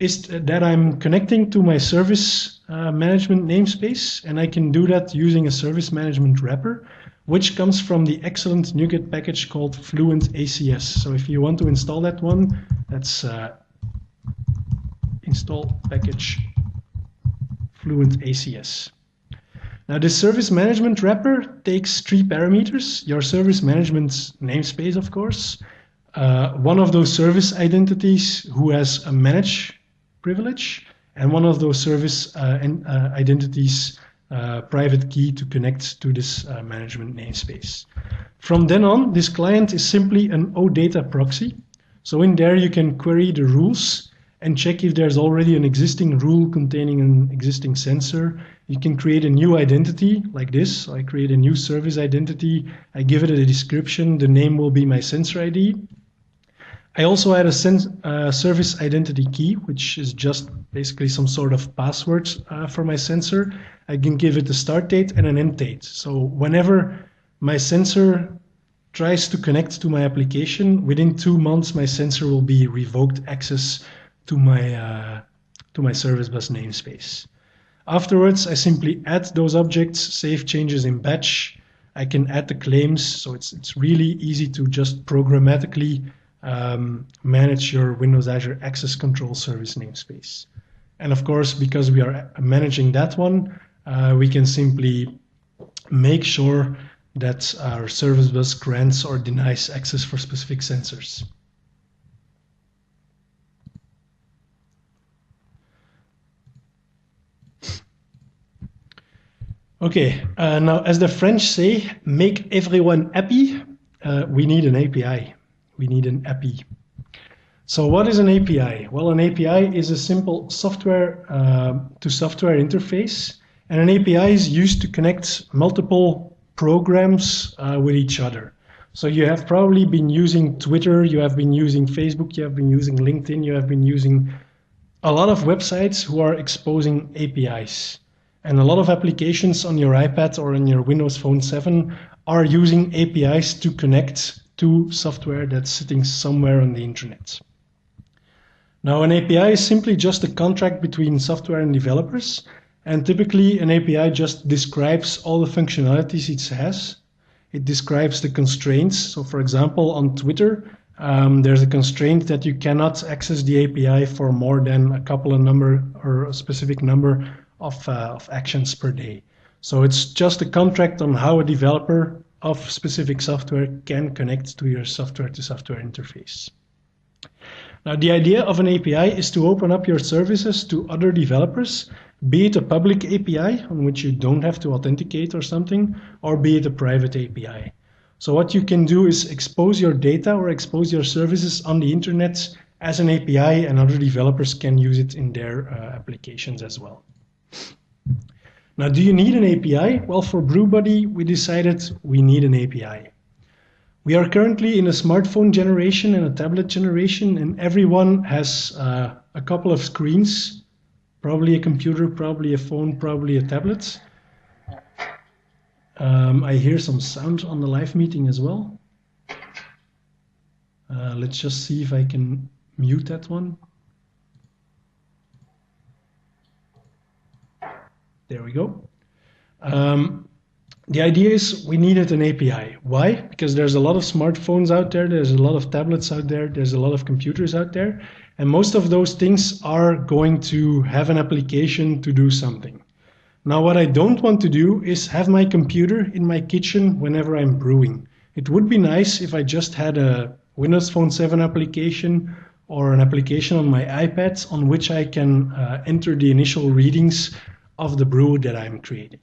is that I'm connecting to my service management namespace, and I can do that using a service management wrapper, which comes from the excellent NuGet package called Fluent ACS. So if you want to install that one, that's install package Fluent ACS. Now this service management wrapper takes 3 parameters, your service management namespace, of course, one of those service identities who has a manage privilege, and one of those service identities private key to connect to this management namespace. From then on, this client is simply an OData proxy. So in there you can query the rules and check if there's already an existing rule containing an existing sensor. You can create a new identity like this. So I create a new service identity. I give it a description. The name will be my sensor ID. I also add a service identity key, which is just basically some sort of password for my sensor. I can give it a start date and an end date. So whenever my sensor tries to connect to my application, within 2 months my sensor will be revoked access to my service bus namespace. Afterwards, I simply add those objects, save changes in batch. I can add the claims, so it's really easy to just programmatically manage your Windows Azure Access Control Service namespace. And of course, because we are managing that one, we can simply make sure that our service bus grants or denies access for specific sensors. Okay, now as the French say, make everyone happy, we need an API. We need an API. So what is an API? Well, an API is a simple software to software interface, and an API is used to connect multiple programs with each other. So you have probably been using Twitter, you have been using Facebook, you have been using LinkedIn, you have been using a lot of websites who are exposing APIs. And a lot of applications on your iPad or on your Windows Phone 7 are using APIs to connect to software that's sitting somewhere on the internet. Now, an API is simply just a contract between software and developers, and typically an API just describes all the functionalities it has. It describes the constraints. So for example, on Twitter, there's a constraint that you cannot access the API for more than a couple of number or a specific number of actions per day. So it's just a contract on how a developer of specific software can connect to your software-to-software interface. Now, the idea of an API is to open up your services to other developers, be it a public API on which you don't have to authenticate or something, or be it a private API. So what you can do is expose your data or expose your services on the internet as an API, and other developers can use it in their applications as well. Now, do you need an API? Well, for BrewBuddy, we decided we need an API. We are currently in a smartphone generation and a tablet generation, and everyone has a couple of screens, probably a computer, probably a phone, probably a tablet. I hear some sound on the live meeting as well. Let's just see if I can mute that one. There we go. The idea is we needed an API. Why? Because there's a lot of smartphones out there, there's a lot of tablets out there, there's a lot of computers out there, and most of those things are going to have an application to do something. Now, what I don't want to do is have my computer in my kitchen whenever I'm brewing. It would be nice if I just had a Windows Phone 7 application or an application on my iPad on which I can enter the initial readings of the brew that I'm creating.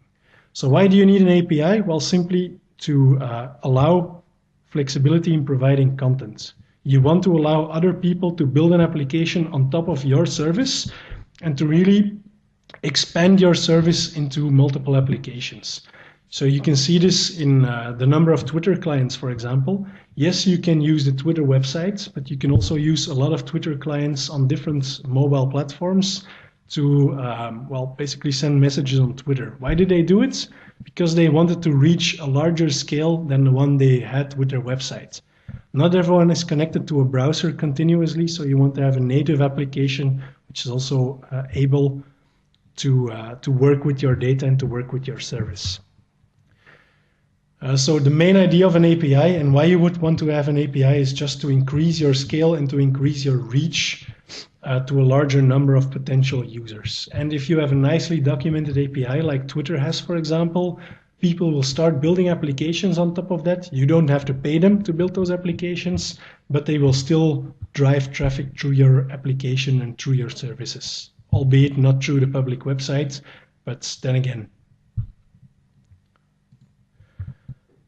So why do you need an API? Well, simply to allow flexibility in providing content. You want to allow other people to build an application on top of your service and to really expand your service into multiple applications. So you can see this in the number of Twitter clients, for example. Yes, you can use the Twitter website, but you can also use a lot of Twitter clients on different mobile platforms to, well, basically send messages on Twitter. Why did they do it? Because they wanted to reach a larger scale than the one they had with their website. Not everyone is connected to a browser continuously, so you want to have a native application which is also able to work with your data and to work with your service. So the main idea of an API and why you would want to have an API is just to increase your scale and to increase your reach to a larger number of potential users. And if you have a nicely documented API like Twitter has, for example, people will start building applications on top of that. You don't have to pay them to build those applications, but they will still drive traffic through your application and through your services, albeit not through the public website, but then again.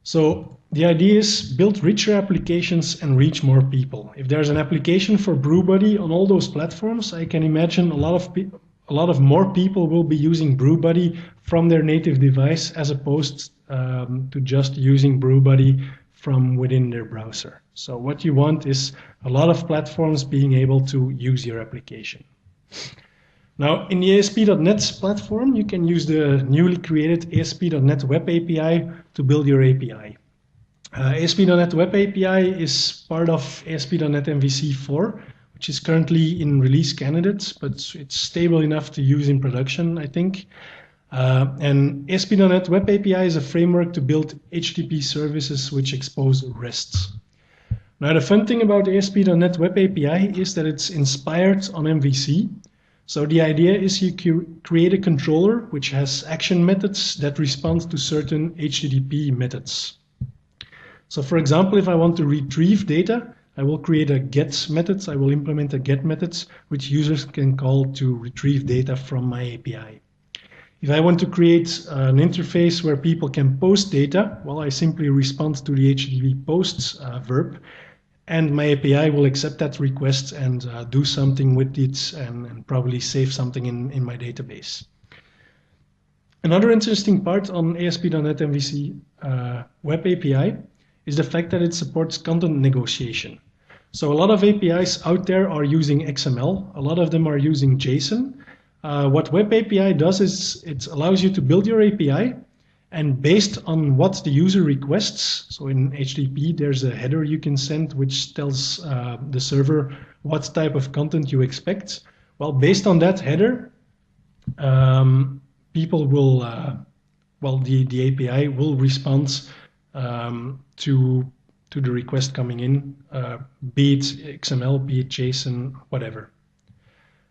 So the idea is build richer applications and reach more people. If there's an application for BrewBuddy on all those platforms, I can imagine a lot of more people will be using BrewBuddy from their native device as opposed to just using BrewBuddy from within their browser. So what you want is a lot of platforms being able to use your application. Now, in the ASP.NET platform, you can use the newly created ASP.NET Web API to build your API. ASP.NET Web API is part of ASP.NET MVC 4, which is currently in release candidates, but it's stable enough to use in production, I think. And ASP.NET Web API is a framework to build HTTP services which expose RESTs. Now, the fun thing about ASP.NET Web API is that it's inspired on MVC. So the idea is you create a controller which has action methods that respond to certain HTTP methods. So for example, if I want to retrieve data, I will create a get method. I will implement a get method which users can call to retrieve data from my API. If I want to create an interface where people can post data, well, I simply respond to the HTTP posts verb, and my API will accept that request and do something with it and probably save something in my database. Another interesting part on ASP.NET MVC Web API is the fact that it supports content negotiation. So a lot of APIs out there are using XML. A lot of them are using JSON. What Web API does is it allows you to build your API, and based on what the user requests, so in HTTP there's a header you can send which tells the server what type of content you expect. Well, based on that header, people will, the API will respond to the request coming in, be it XML, be it JSON, whatever.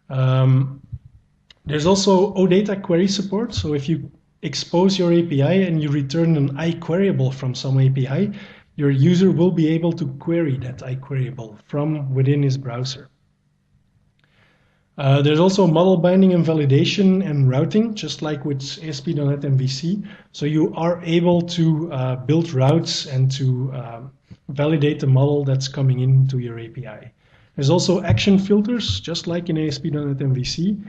There's also OData query support, so if you expose your API and you return an iQueryable from some API, your user will be able to query that iQueryable from within his browser. There's also model binding and validation and routing, just like with ASP.NET MVC. So you are able to build routes and to validate the model that's coming into your API. There's also action filters, just like in ASP.NET MVC.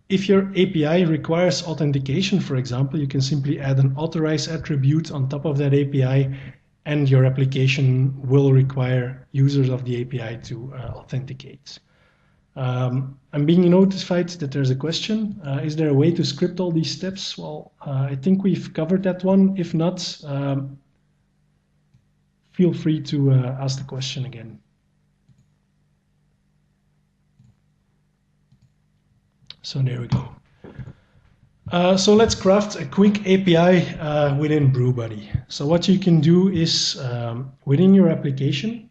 If your API requires authentication, for example, you can simply add an authorize attribute on top of that API, and your application will require users of the API to authenticate. I'm being notified that there's a question. Is there a way to script all these steps? Well, I think we've covered that one. If not, feel free to ask the question again. So there we go. So let's craft a quick API within BrewBuddy. So what you can do is within your application,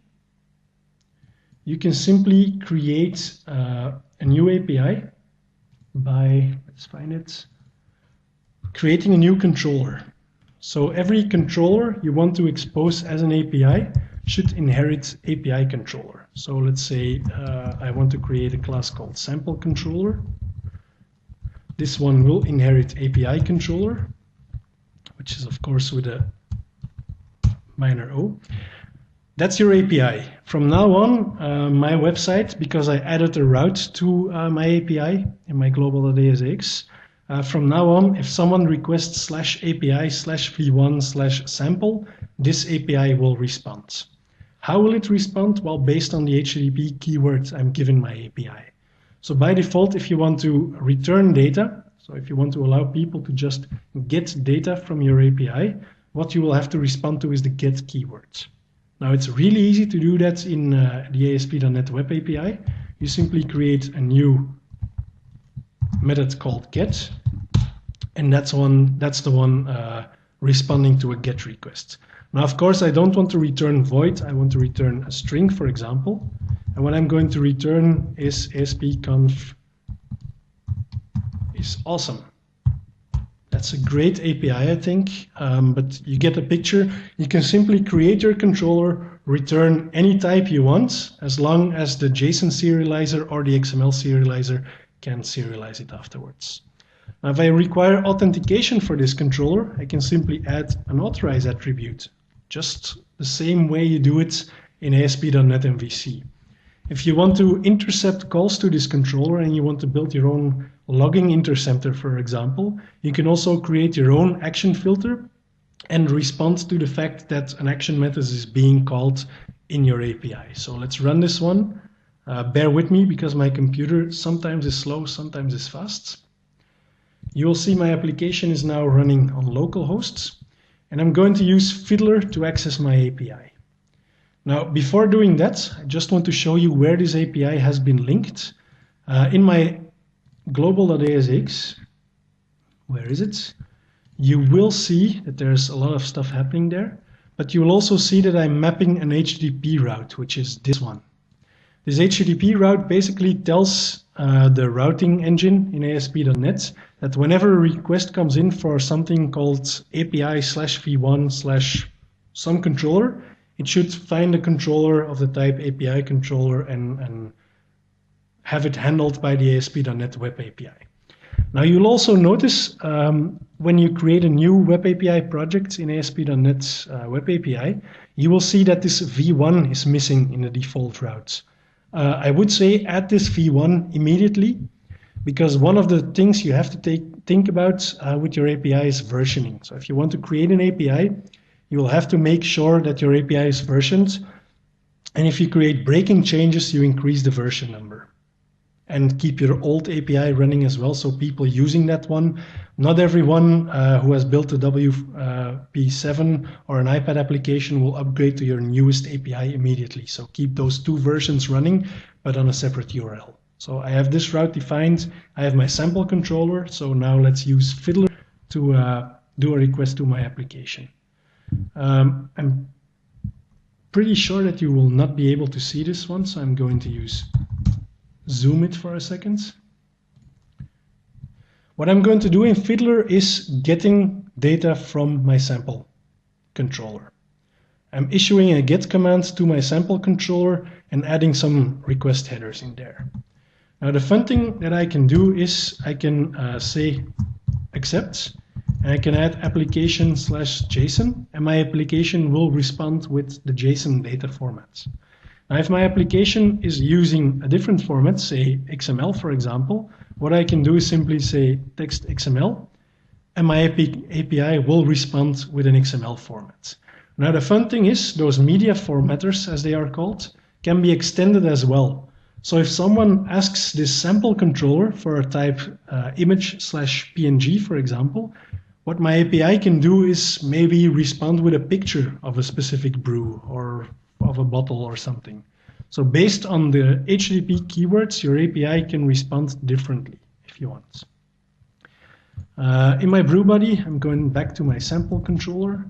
you can simply create a new API by, let's find it, creating a new controller. So every controller you want to expose as an API should inherit API controller. So let's say I want to create a class called sample controller. This one will inherit API controller, which is of course with a minor O. That's your API. From now on, my website, because I added a route to my API in my global.asx, from now on, if someone requests /API/v1/sample, this API will respond. How will it respond? Well, based on the HTTP keyword I'm giving my API. So by default, if you want to return data, so if you want to allow people to just get data from your API, what you will have to respond to is the get keyword. Now it's really easy to do that in the ASP.NET Web API. You simply create a new method called get, and that's the one responding to a get request. Now, of course, I don't want to return void. I want to return a string, for example. And what I'm going to return is aspconf is awesome. That's a great API, I think, but you get the picture. You can simply create your controller, return any type you want, as long as the JSON serializer or the XML serializer can serialize it afterwards. Now, if I require authentication for this controller, I can simply add an authorize attribute, just the same way you do it in ASP.NET MVC. If you want to intercept calls to this controller and you want to build your own logging interceptor, for example, you can also create your own action filter and respond to the fact that an action method is being called in your API. So let's run this one. Bear with me because my computer sometimes is slow, sometimes is fast. You will see my application is now running on local hosts, and I'm going to use Fiddler to access my API. Now, before doing that, I just want to show you where this API has been linked. In my global.asx, where is it? You will see that there's a lot of stuff happening there, but you will also see that I'm mapping an HTTP route, which is this one. This HTTP route basically tells the routing engine in ASP.NET that whenever a request comes in for something called API/v1/some controller, it should find a controller of the type API controller and have it handled by the ASP.NET Web API. Now you'll also notice when you create a new Web API project in ASP.NET Web API, you will see that this v1 is missing in the default routes. I would say add this v1 immediately, because one of the things you have to think about with your API is versioning. So if you want to create an API, you will have to make sure that your API is versioned. And if you create breaking changes, you increase the version number. And keep your old API running as well, so people using that one. Not everyone who has built a WP7 or an iPad application will upgrade to your newest API immediately. So keep those two versions running, but on a separate URL. So I have this route defined. I have my sample controller. So now let's use Fiddler to do a request to my application. I'm pretty sure that you will not be able to see this one, so I'm going to zoom it for a second. What I'm going to do in Fiddler is getting data from my sample controller. I'm issuing a get command to my sample controller and adding some request headers in there. Now the fun thing that I can do is I can say accept, and I can add application/JSON, and my application will respond with the JSON data format. Now, if my application is using a different format, say XML, for example, what I can do is simply say text XML, and my API will respond with an XML format. Now, the fun thing is those media formatters, as they are called, can be extended as well. So if someone asks this sample controller for a type image/PNG, for example, what my API can do is maybe respond with a picture of a specific brew or of a bottle or something. So based on the HTTP keywords, your API can respond differently if you want. In my brew body, I'm going back to my sample controller,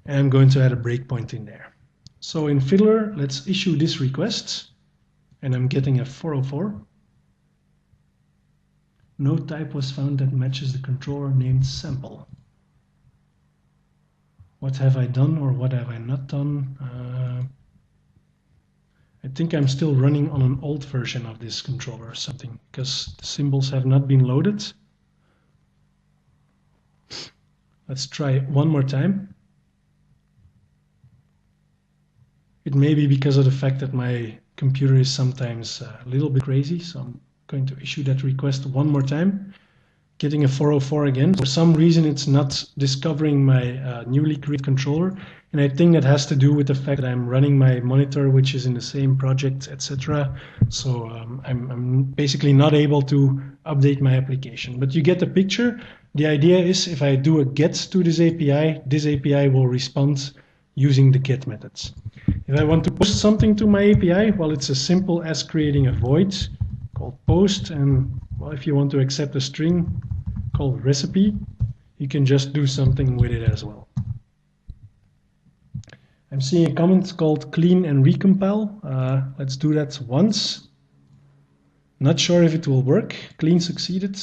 and I'm going to add a breakpoint in there. So in Fiddler, let's issue this request, and I'm getting a 404. No type was found that matches the controller named sample. What have I done or what have I not done? I think I'm still running on an old version of this controller or something, because the symbols have not been loaded. Let's try one more time. It may be because of the fact that my computer is sometimes a little bit crazy, so I'm going to issue that request one more time, getting a 404 again. For some reason, it's not discovering my newly created controller, and I think that has to do with the fact that I'm running my monitor, which is in the same project, etc. So I'm basically not able to update my application. But you get the picture. The idea is if I do a get to this API will respond using the get methods. If I want to post something to my API, well, it's as simple as creating a void called post, and well, if you want to accept a string called recipe, you can just do something with it as well. I'm seeing a comment called clean and recompile. Let's do that once. Not sure if it will work. Clean succeeded.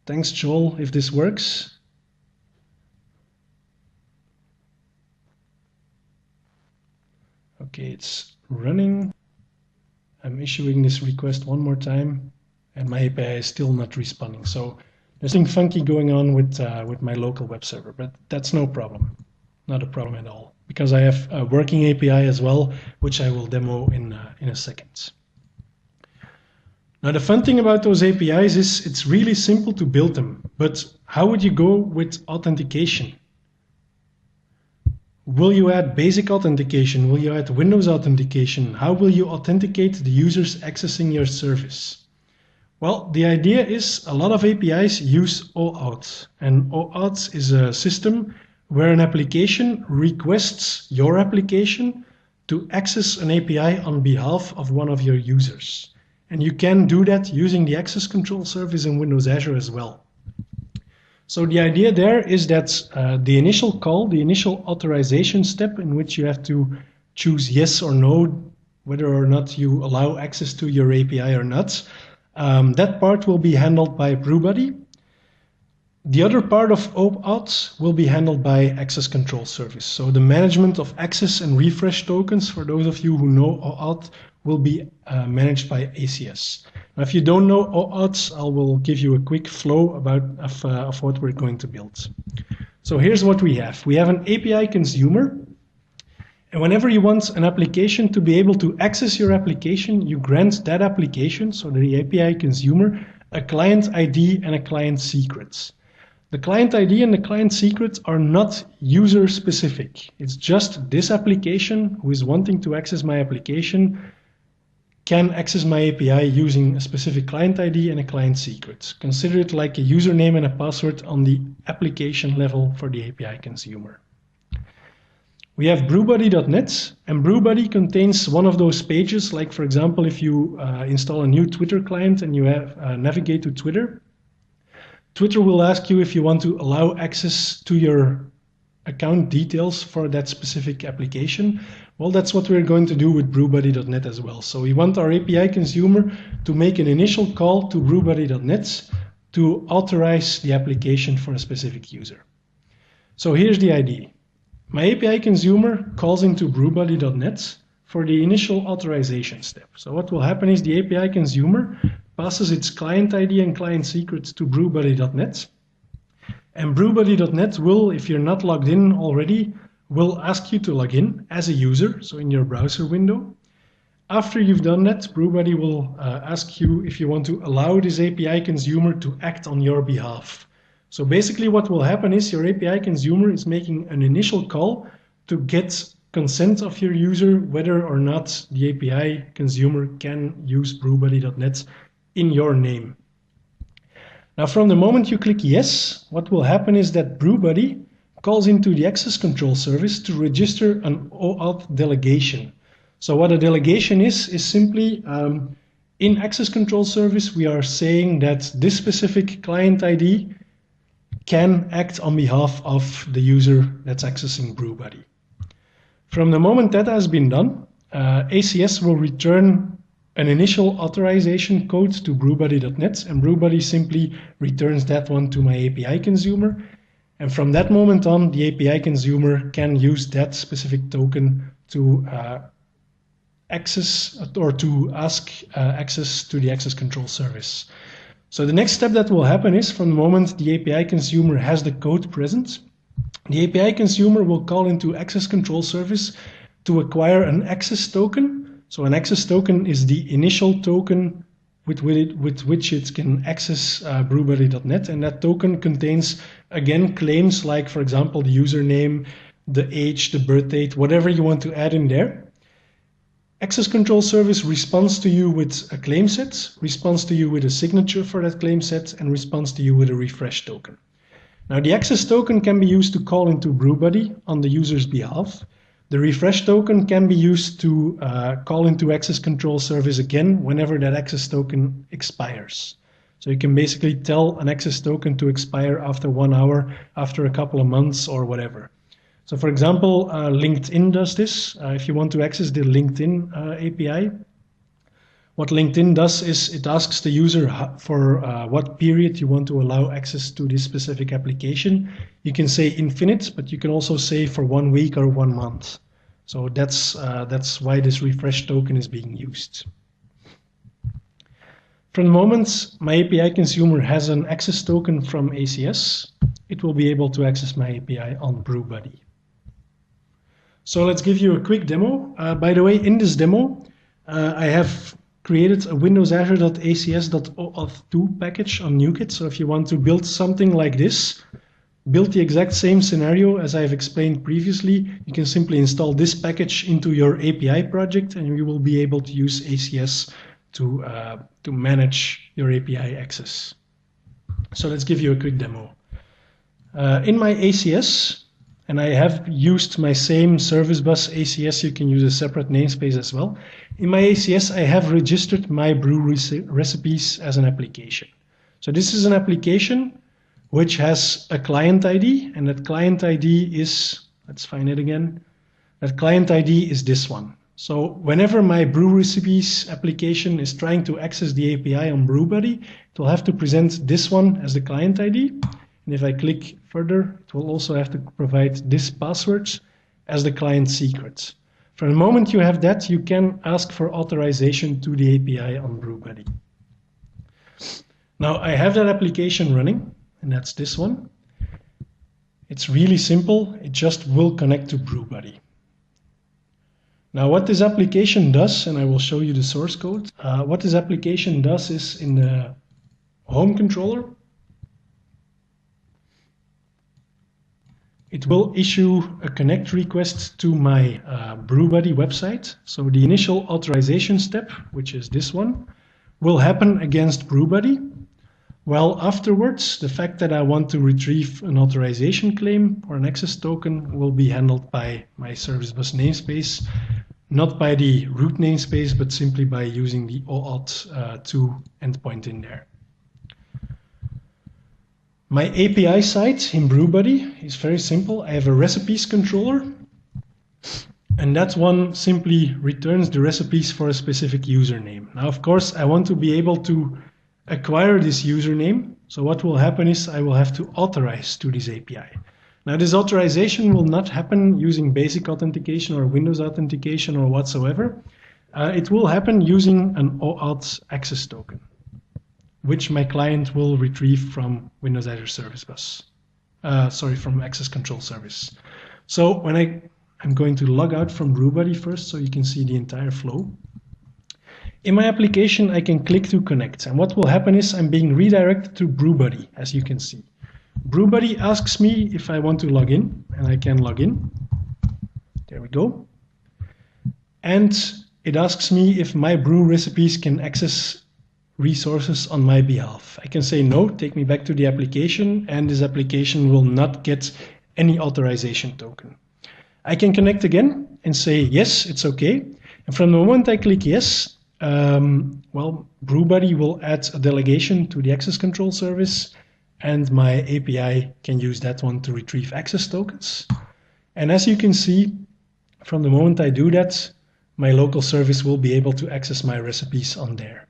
Thanks, Joel, if this works. Okay, it's running. I'm issuing this request one more time, and my API is still not responding. So there's something funky going on with my local web server, but that's no problem. Not a problem at all, because I have a working API as well, which I will demo in a second. Now, the fun thing about those APIs is it's really simple to build them, but how would you go with authentication? Will you add basic authentication? Will you add Windows authentication? How will you authenticate the users accessing your service? Well, the idea is a lot of APIs use OAuth, and OAuth is a system where an application requests your application to access an API on behalf of one of your users. And you can do that using the access control service in Windows Azure as well. So the idea there is that the initial call, the initial authorization step in which you have to choose yes or no, whether or not you allow access to your API or not, that part will be handled by BrewBuddy. The other part of OAuth will be handled by access control service. So the management of access and refresh tokens, for those of you who know OAuth, will be managed by ACS. Now, if you don't know OAuth, I will give you a quick flow of what we're going to build. So here's what we have. We have an API consumer, and whenever you want an application to be able to access your application, you grant that application, so the API consumer, a client ID and a client secret. The client ID and the client secret are not user specific. It's just this application who is wanting to access my application can access my API using a specific client ID and a client secret. Consider it like a username and a password on the application level for the API consumer. We have brewbuddy.net, and BrewBuddy contains one of those pages, like for example, if you install a new Twitter client and you have navigate to Twitter, Twitter will ask you if you want to allow access to your account details for that specific application. Well, that's what we're going to do with brewbuddy.net as well. So we want our API consumer to make an initial call to brewbuddy.net to authorize the application for a specific user. So here's the idea. My API consumer calls into brewbuddy.net for the initial authorization step. So what will happen is the API consumer passes its client ID and client secrets to brewbuddy.net. And brewbuddy.net will, if you're not logged in already, will ask you to log in as a user, so in your browser window. After you've done that, BrewBuddy will ask you if you want to allow this API consumer to act on your behalf. So basically what will happen is your API consumer is making an initial call to get consent of your user whether or not the API consumer can use brewbuddy.net in your name. Now from the moment you click yes, what will happen is that BrewBuddy calls into the access control service to register an OAuth delegation. So what a delegation is simply in access control service we are saying that this specific client ID can act on behalf of the user that's accessing BrewBuddy. From the moment that has been done, ACS will return an initial authorization code to brewbuddy.net, and BrewBuddy simply returns that one to my API consumer. And from that moment on, the API consumer can use that specific token to access or to ask access to the access control service. So the next step that will happen is from the moment the API consumer has the code present, the API consumer will call into access control service to acquire an access token. So an access token is the initial token with which it can access brewbuddy.net, and that token contains, again, claims like, for example, the username, the age, the birth date, whatever you want to add in there. Access control service responds to you with a claim set, responds to you with a signature for that claim set, and responds to you with a refresh token. Now the access token can be used to call into BrewBuddy on the user's behalf. The refresh token can be used to call into access control service again whenever that access token expires. So you can basically tell an access token to expire after 1 hour, after a couple of months, or whatever. So for example, LinkedIn does this. If you want to access the LinkedIn API, what LinkedIn does is it asks the user for what period you want to allow access to this specific application. You can say infinite, but you can also say for 1 week or 1 month. So that's why this refresh token is being used. From the moment my API consumer has an access token from ACS, it will be able to access my API on BrewBuddy. So let's give you a quick demo. By the way, in this demo, I have created a windowsazure.acs.oauth2 package on NuGet. So if you want to build something like this, build the exact same scenario as I've explained previously, you can simply install this package into your API project and you will be able to use ACS to manage your API access. So let's give you a quick demo. In my ACS, and I have used my same service bus ACS, you can use a separate namespace as well. In my ACS, I have registered my brew recipes as an application. So this is an application which has a client ID, and that client ID is, let's find it again, that client ID is this one. So whenever my brew recipes application is trying to access the API on BrewBuddy, it will have to present this one as the client ID. And if I click further, it will also have to provide this password as the client secret. From the moment you have that, you can ask for authorization to the API on BrewBuddy. Now I have that application running, and that's this one. It's really simple. It just will connect to BrewBuddy. Now what this application does, and I will show you the source code, what this application does is in the home controller, it will issue a connect request to my BrewBuddy website. So the initial authorization step, which is this one, will happen against BrewBuddy. Well, afterwards, the fact that I want to retrieve an authorization claim or an access token will be handled by my service bus namespace, not by the root namespace, but simply by using the OAuth2 endpoint in there. My API side in BrewBuddy is very simple. I have a recipes controller, and that one simply returns the recipes for a specific username. Now, of course, I want to be able to acquire this username. So what will happen is I will have to authorize to this API. Now, this authorization will not happen using basic authentication or Windows authentication or whatsoever. It will happen using an OAuth access token, which my client will retrieve from Windows Azure Service Bus. From Access Control Service. So when I'm going to log out from BrewBuddy first so you can see the entire flow. In my application, I can click to connect, and what will happen is I'm being redirected to BrewBuddy, as you can see. BrewBuddy asks me if I want to log in, and I can log in. There we go. And it asks me if my brew recipes can access resources on my behalf. I can say no, take me back to the application, and this application will not get any authorization token. I can connect again and say yes, it's okay. And from the moment I click yes, well, BrewBuddy will add a delegation to the access control service, and my API can use that one to retrieve access tokens. And as you can see, from the moment I do that, my local service will be able to access my recipes on there.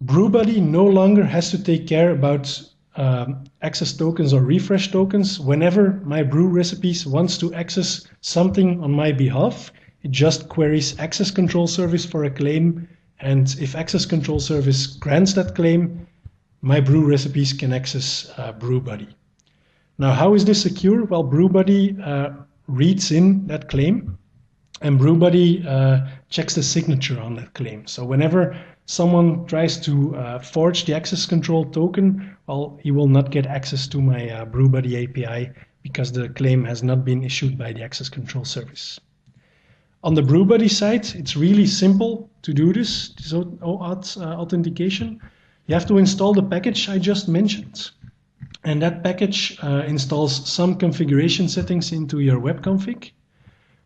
BrewBuddy no longer has to take care about access tokens or refresh tokens. Whenever my brew recipes wants to access something on my behalf, it just queries access control service for a claim, and if access control service grants that claim, my brew recipes can access BrewBuddy. Now, how is this secure? Well, BrewBuddy reads in that claim, and BrewBuddy checks the signature on that claim. So whenever someone tries to forge the access control token, well, he will not get access to my BrewBuddy API because the claim has not been issued by the access control service. On the BrewBuddy side, it's really simple to do this OAuth authentication. You have to install the package I just mentioned. And that package installs some configuration settings into your web config,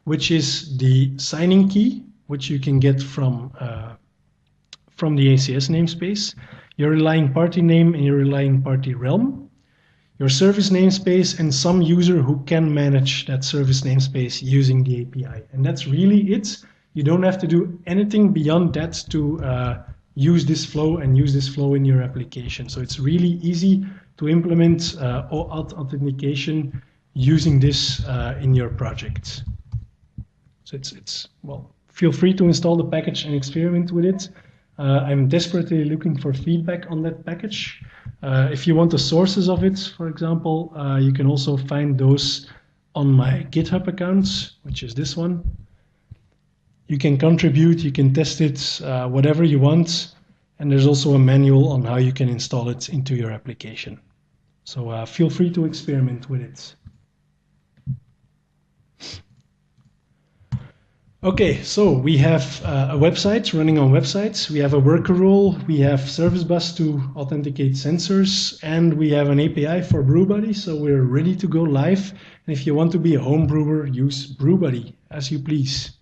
which is the signing key, which you can get from the ACS namespace, your relying party name and your relying party realm, your service namespace, and some user who can manage that service namespace using the API. And that's really it. You don't have to do anything beyond that to use this flow and use this flow in your application. So it's really easy to implement OAuth authentication using this in your project. So well, feel free to install the package and experiment with it. I'm desperately looking for feedback on that package. If you want the sources of it, for example, you can also find those on my GitHub account, which is this one. You can contribute, you can test it, whatever you want. And there's also a manual on how you can install it into your application. So feel free to experiment with it. Okay, so we have a website running on websites. We have a worker role. We have service bus to authenticate sensors, and we have an API for BrewBuddy. So we're ready to go live. And if you want to be a home brewer, use BrewBuddy as you please.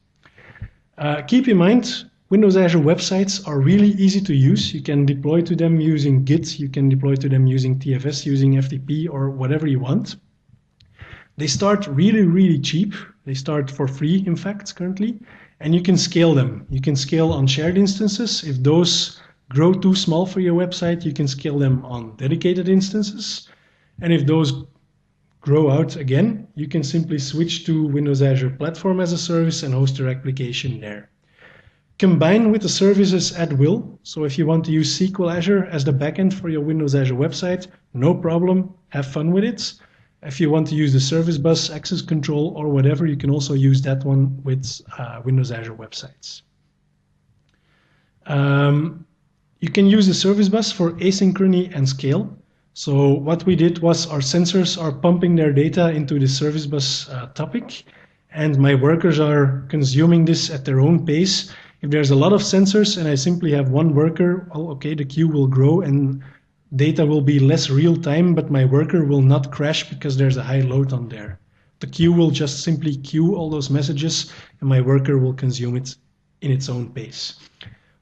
Keep in mind, Windows Azure websites are really easy to use. You can deploy to them using Git. You can deploy to them using TFS, using FTP, or whatever you want. They start really, really cheap. They start for free, in fact, currently, and you can scale them. You can scale on shared instances. If those grow too small for your website, you can scale them on dedicated instances. And if those grow out again, you can simply switch to Windows Azure Platform as a Service and host your application there. Combine with the services at will. So if you want to use SQL Azure as the backend for your Windows Azure website, no problem, have fun with it. If you want to use the service bus, access control, or whatever, you can also use that one with Windows Azure websites. You can use the service bus for asynchrony and scale. So what we did was our sensors are pumping their data into the service bus topic, and my workers are consuming this at their own pace. If there's a lot of sensors and I simply have one worker, well, okay, the queue will grow and data will be less real time, but my worker will not crash because there's a high load on there. The queue will just simply queue all those messages and my worker will consume it in its own pace.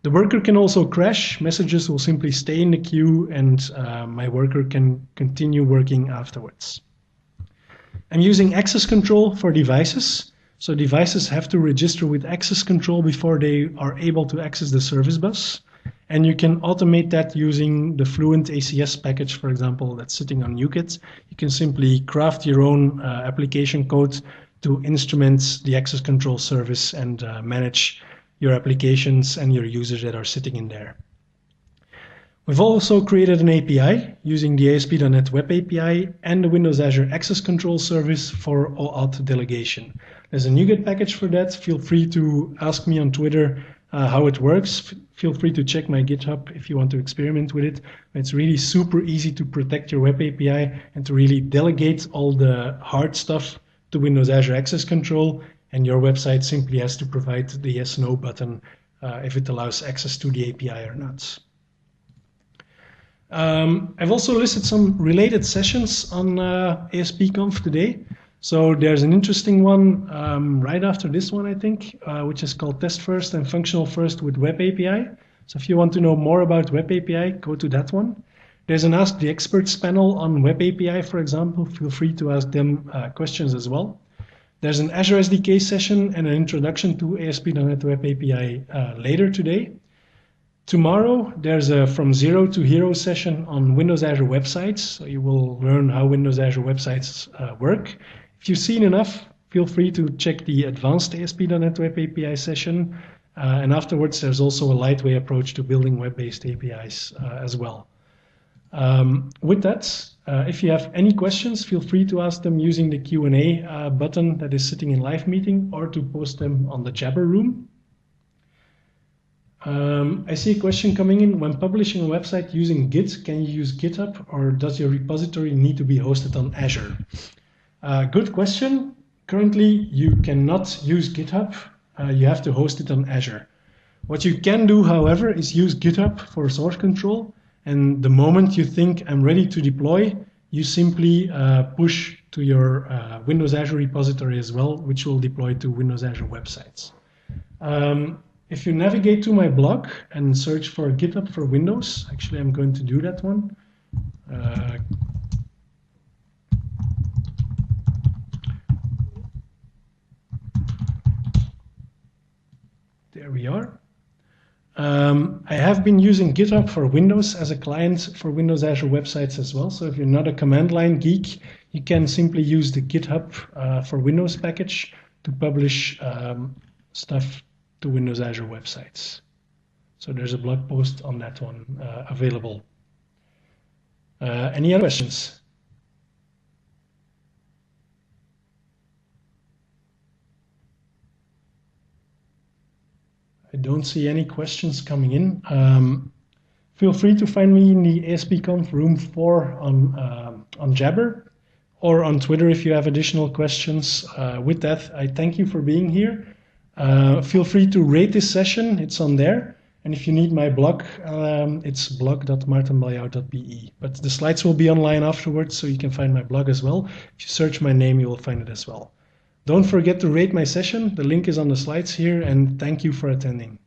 The worker can also crash. Messages will simply stay in the queue and my worker can continue working afterwards. I'm using access control for devices. So devices have to register with access control before they are able to access the service bus. And you can automate that using the Fluent ACS package, for example, that's sitting on UKit. You can simply craft your own application code to instrument the access control service and manage your applications and your users that are sitting in there. We've also created an API using the ASP.NET Web API and the Windows Azure Access Control Service for OAuth delegation. There's a NuGet package for that. Feel free to ask me on Twitter how it works. Feel free to check my GitHub if you want to experiment with it. It's really super easy to protect your web API and to really delegate all the hard stuff to Windows Azure Access Control, and your website simply has to provide the yes/no button if it allows access to the API or not. I've also listed some related sessions on aspConf today. So there's an interesting one right after this one, I think, which is called Test First and Functional First with Web API. So if you want to know more about Web API, go to that one. There's an Ask the Experts panel on Web API, for example. Feel free to ask them questions as well. There's an Azure SDK session and an introduction to ASP.NET Web API later today. Tomorrow, there's a From Zero to Hero session on Windows Azure websites. So you will learn how Windows Azure websites work. If you've seen enough, feel free to check the Advanced ASP.NET Web API session. And afterwards, there's also a lightweight approach to building web-based APIs as well. With that, if you have any questions, feel free to ask them using the Q&A button that is sitting in live meeting, or to post them on the Jabber room. I see a question coming in. When publishing a website using Git, can you use GitHub, or does your repository need to be hosted on Azure? Good question. Currently, you cannot use GitHub. You have to host it on Azure. What you can do, however, is use GitHub for source control. And the moment you think I'm ready to deploy, you simply push to your Windows Azure repository as well, which will deploy to Windows Azure websites. If you navigate to my blog and search for GitHub for Windows, actually I'm going to do that one. There we are. I have been using GitHub for Windows as a client for Windows Azure websites as well. So if you're not a command line geek, you can simply use the GitHub for Windows package to publish stuff to Windows Azure websites. So there's a blog post on that one available. Any other questions? I don't see any questions coming in. Feel free to find me in the aspConf room 4 on Jabber, or on Twitter if you have additional questions. With that, I thank you for being here. Feel free to rate this session, it's on there. And if you need my blog, it's blog.maartenbaljouw.be. But the slides will be online afterwards, so you can find my blog as well. If you search my name, you will find it as well. Don't forget to rate my session. The link is on the slides here, and thank you for attending.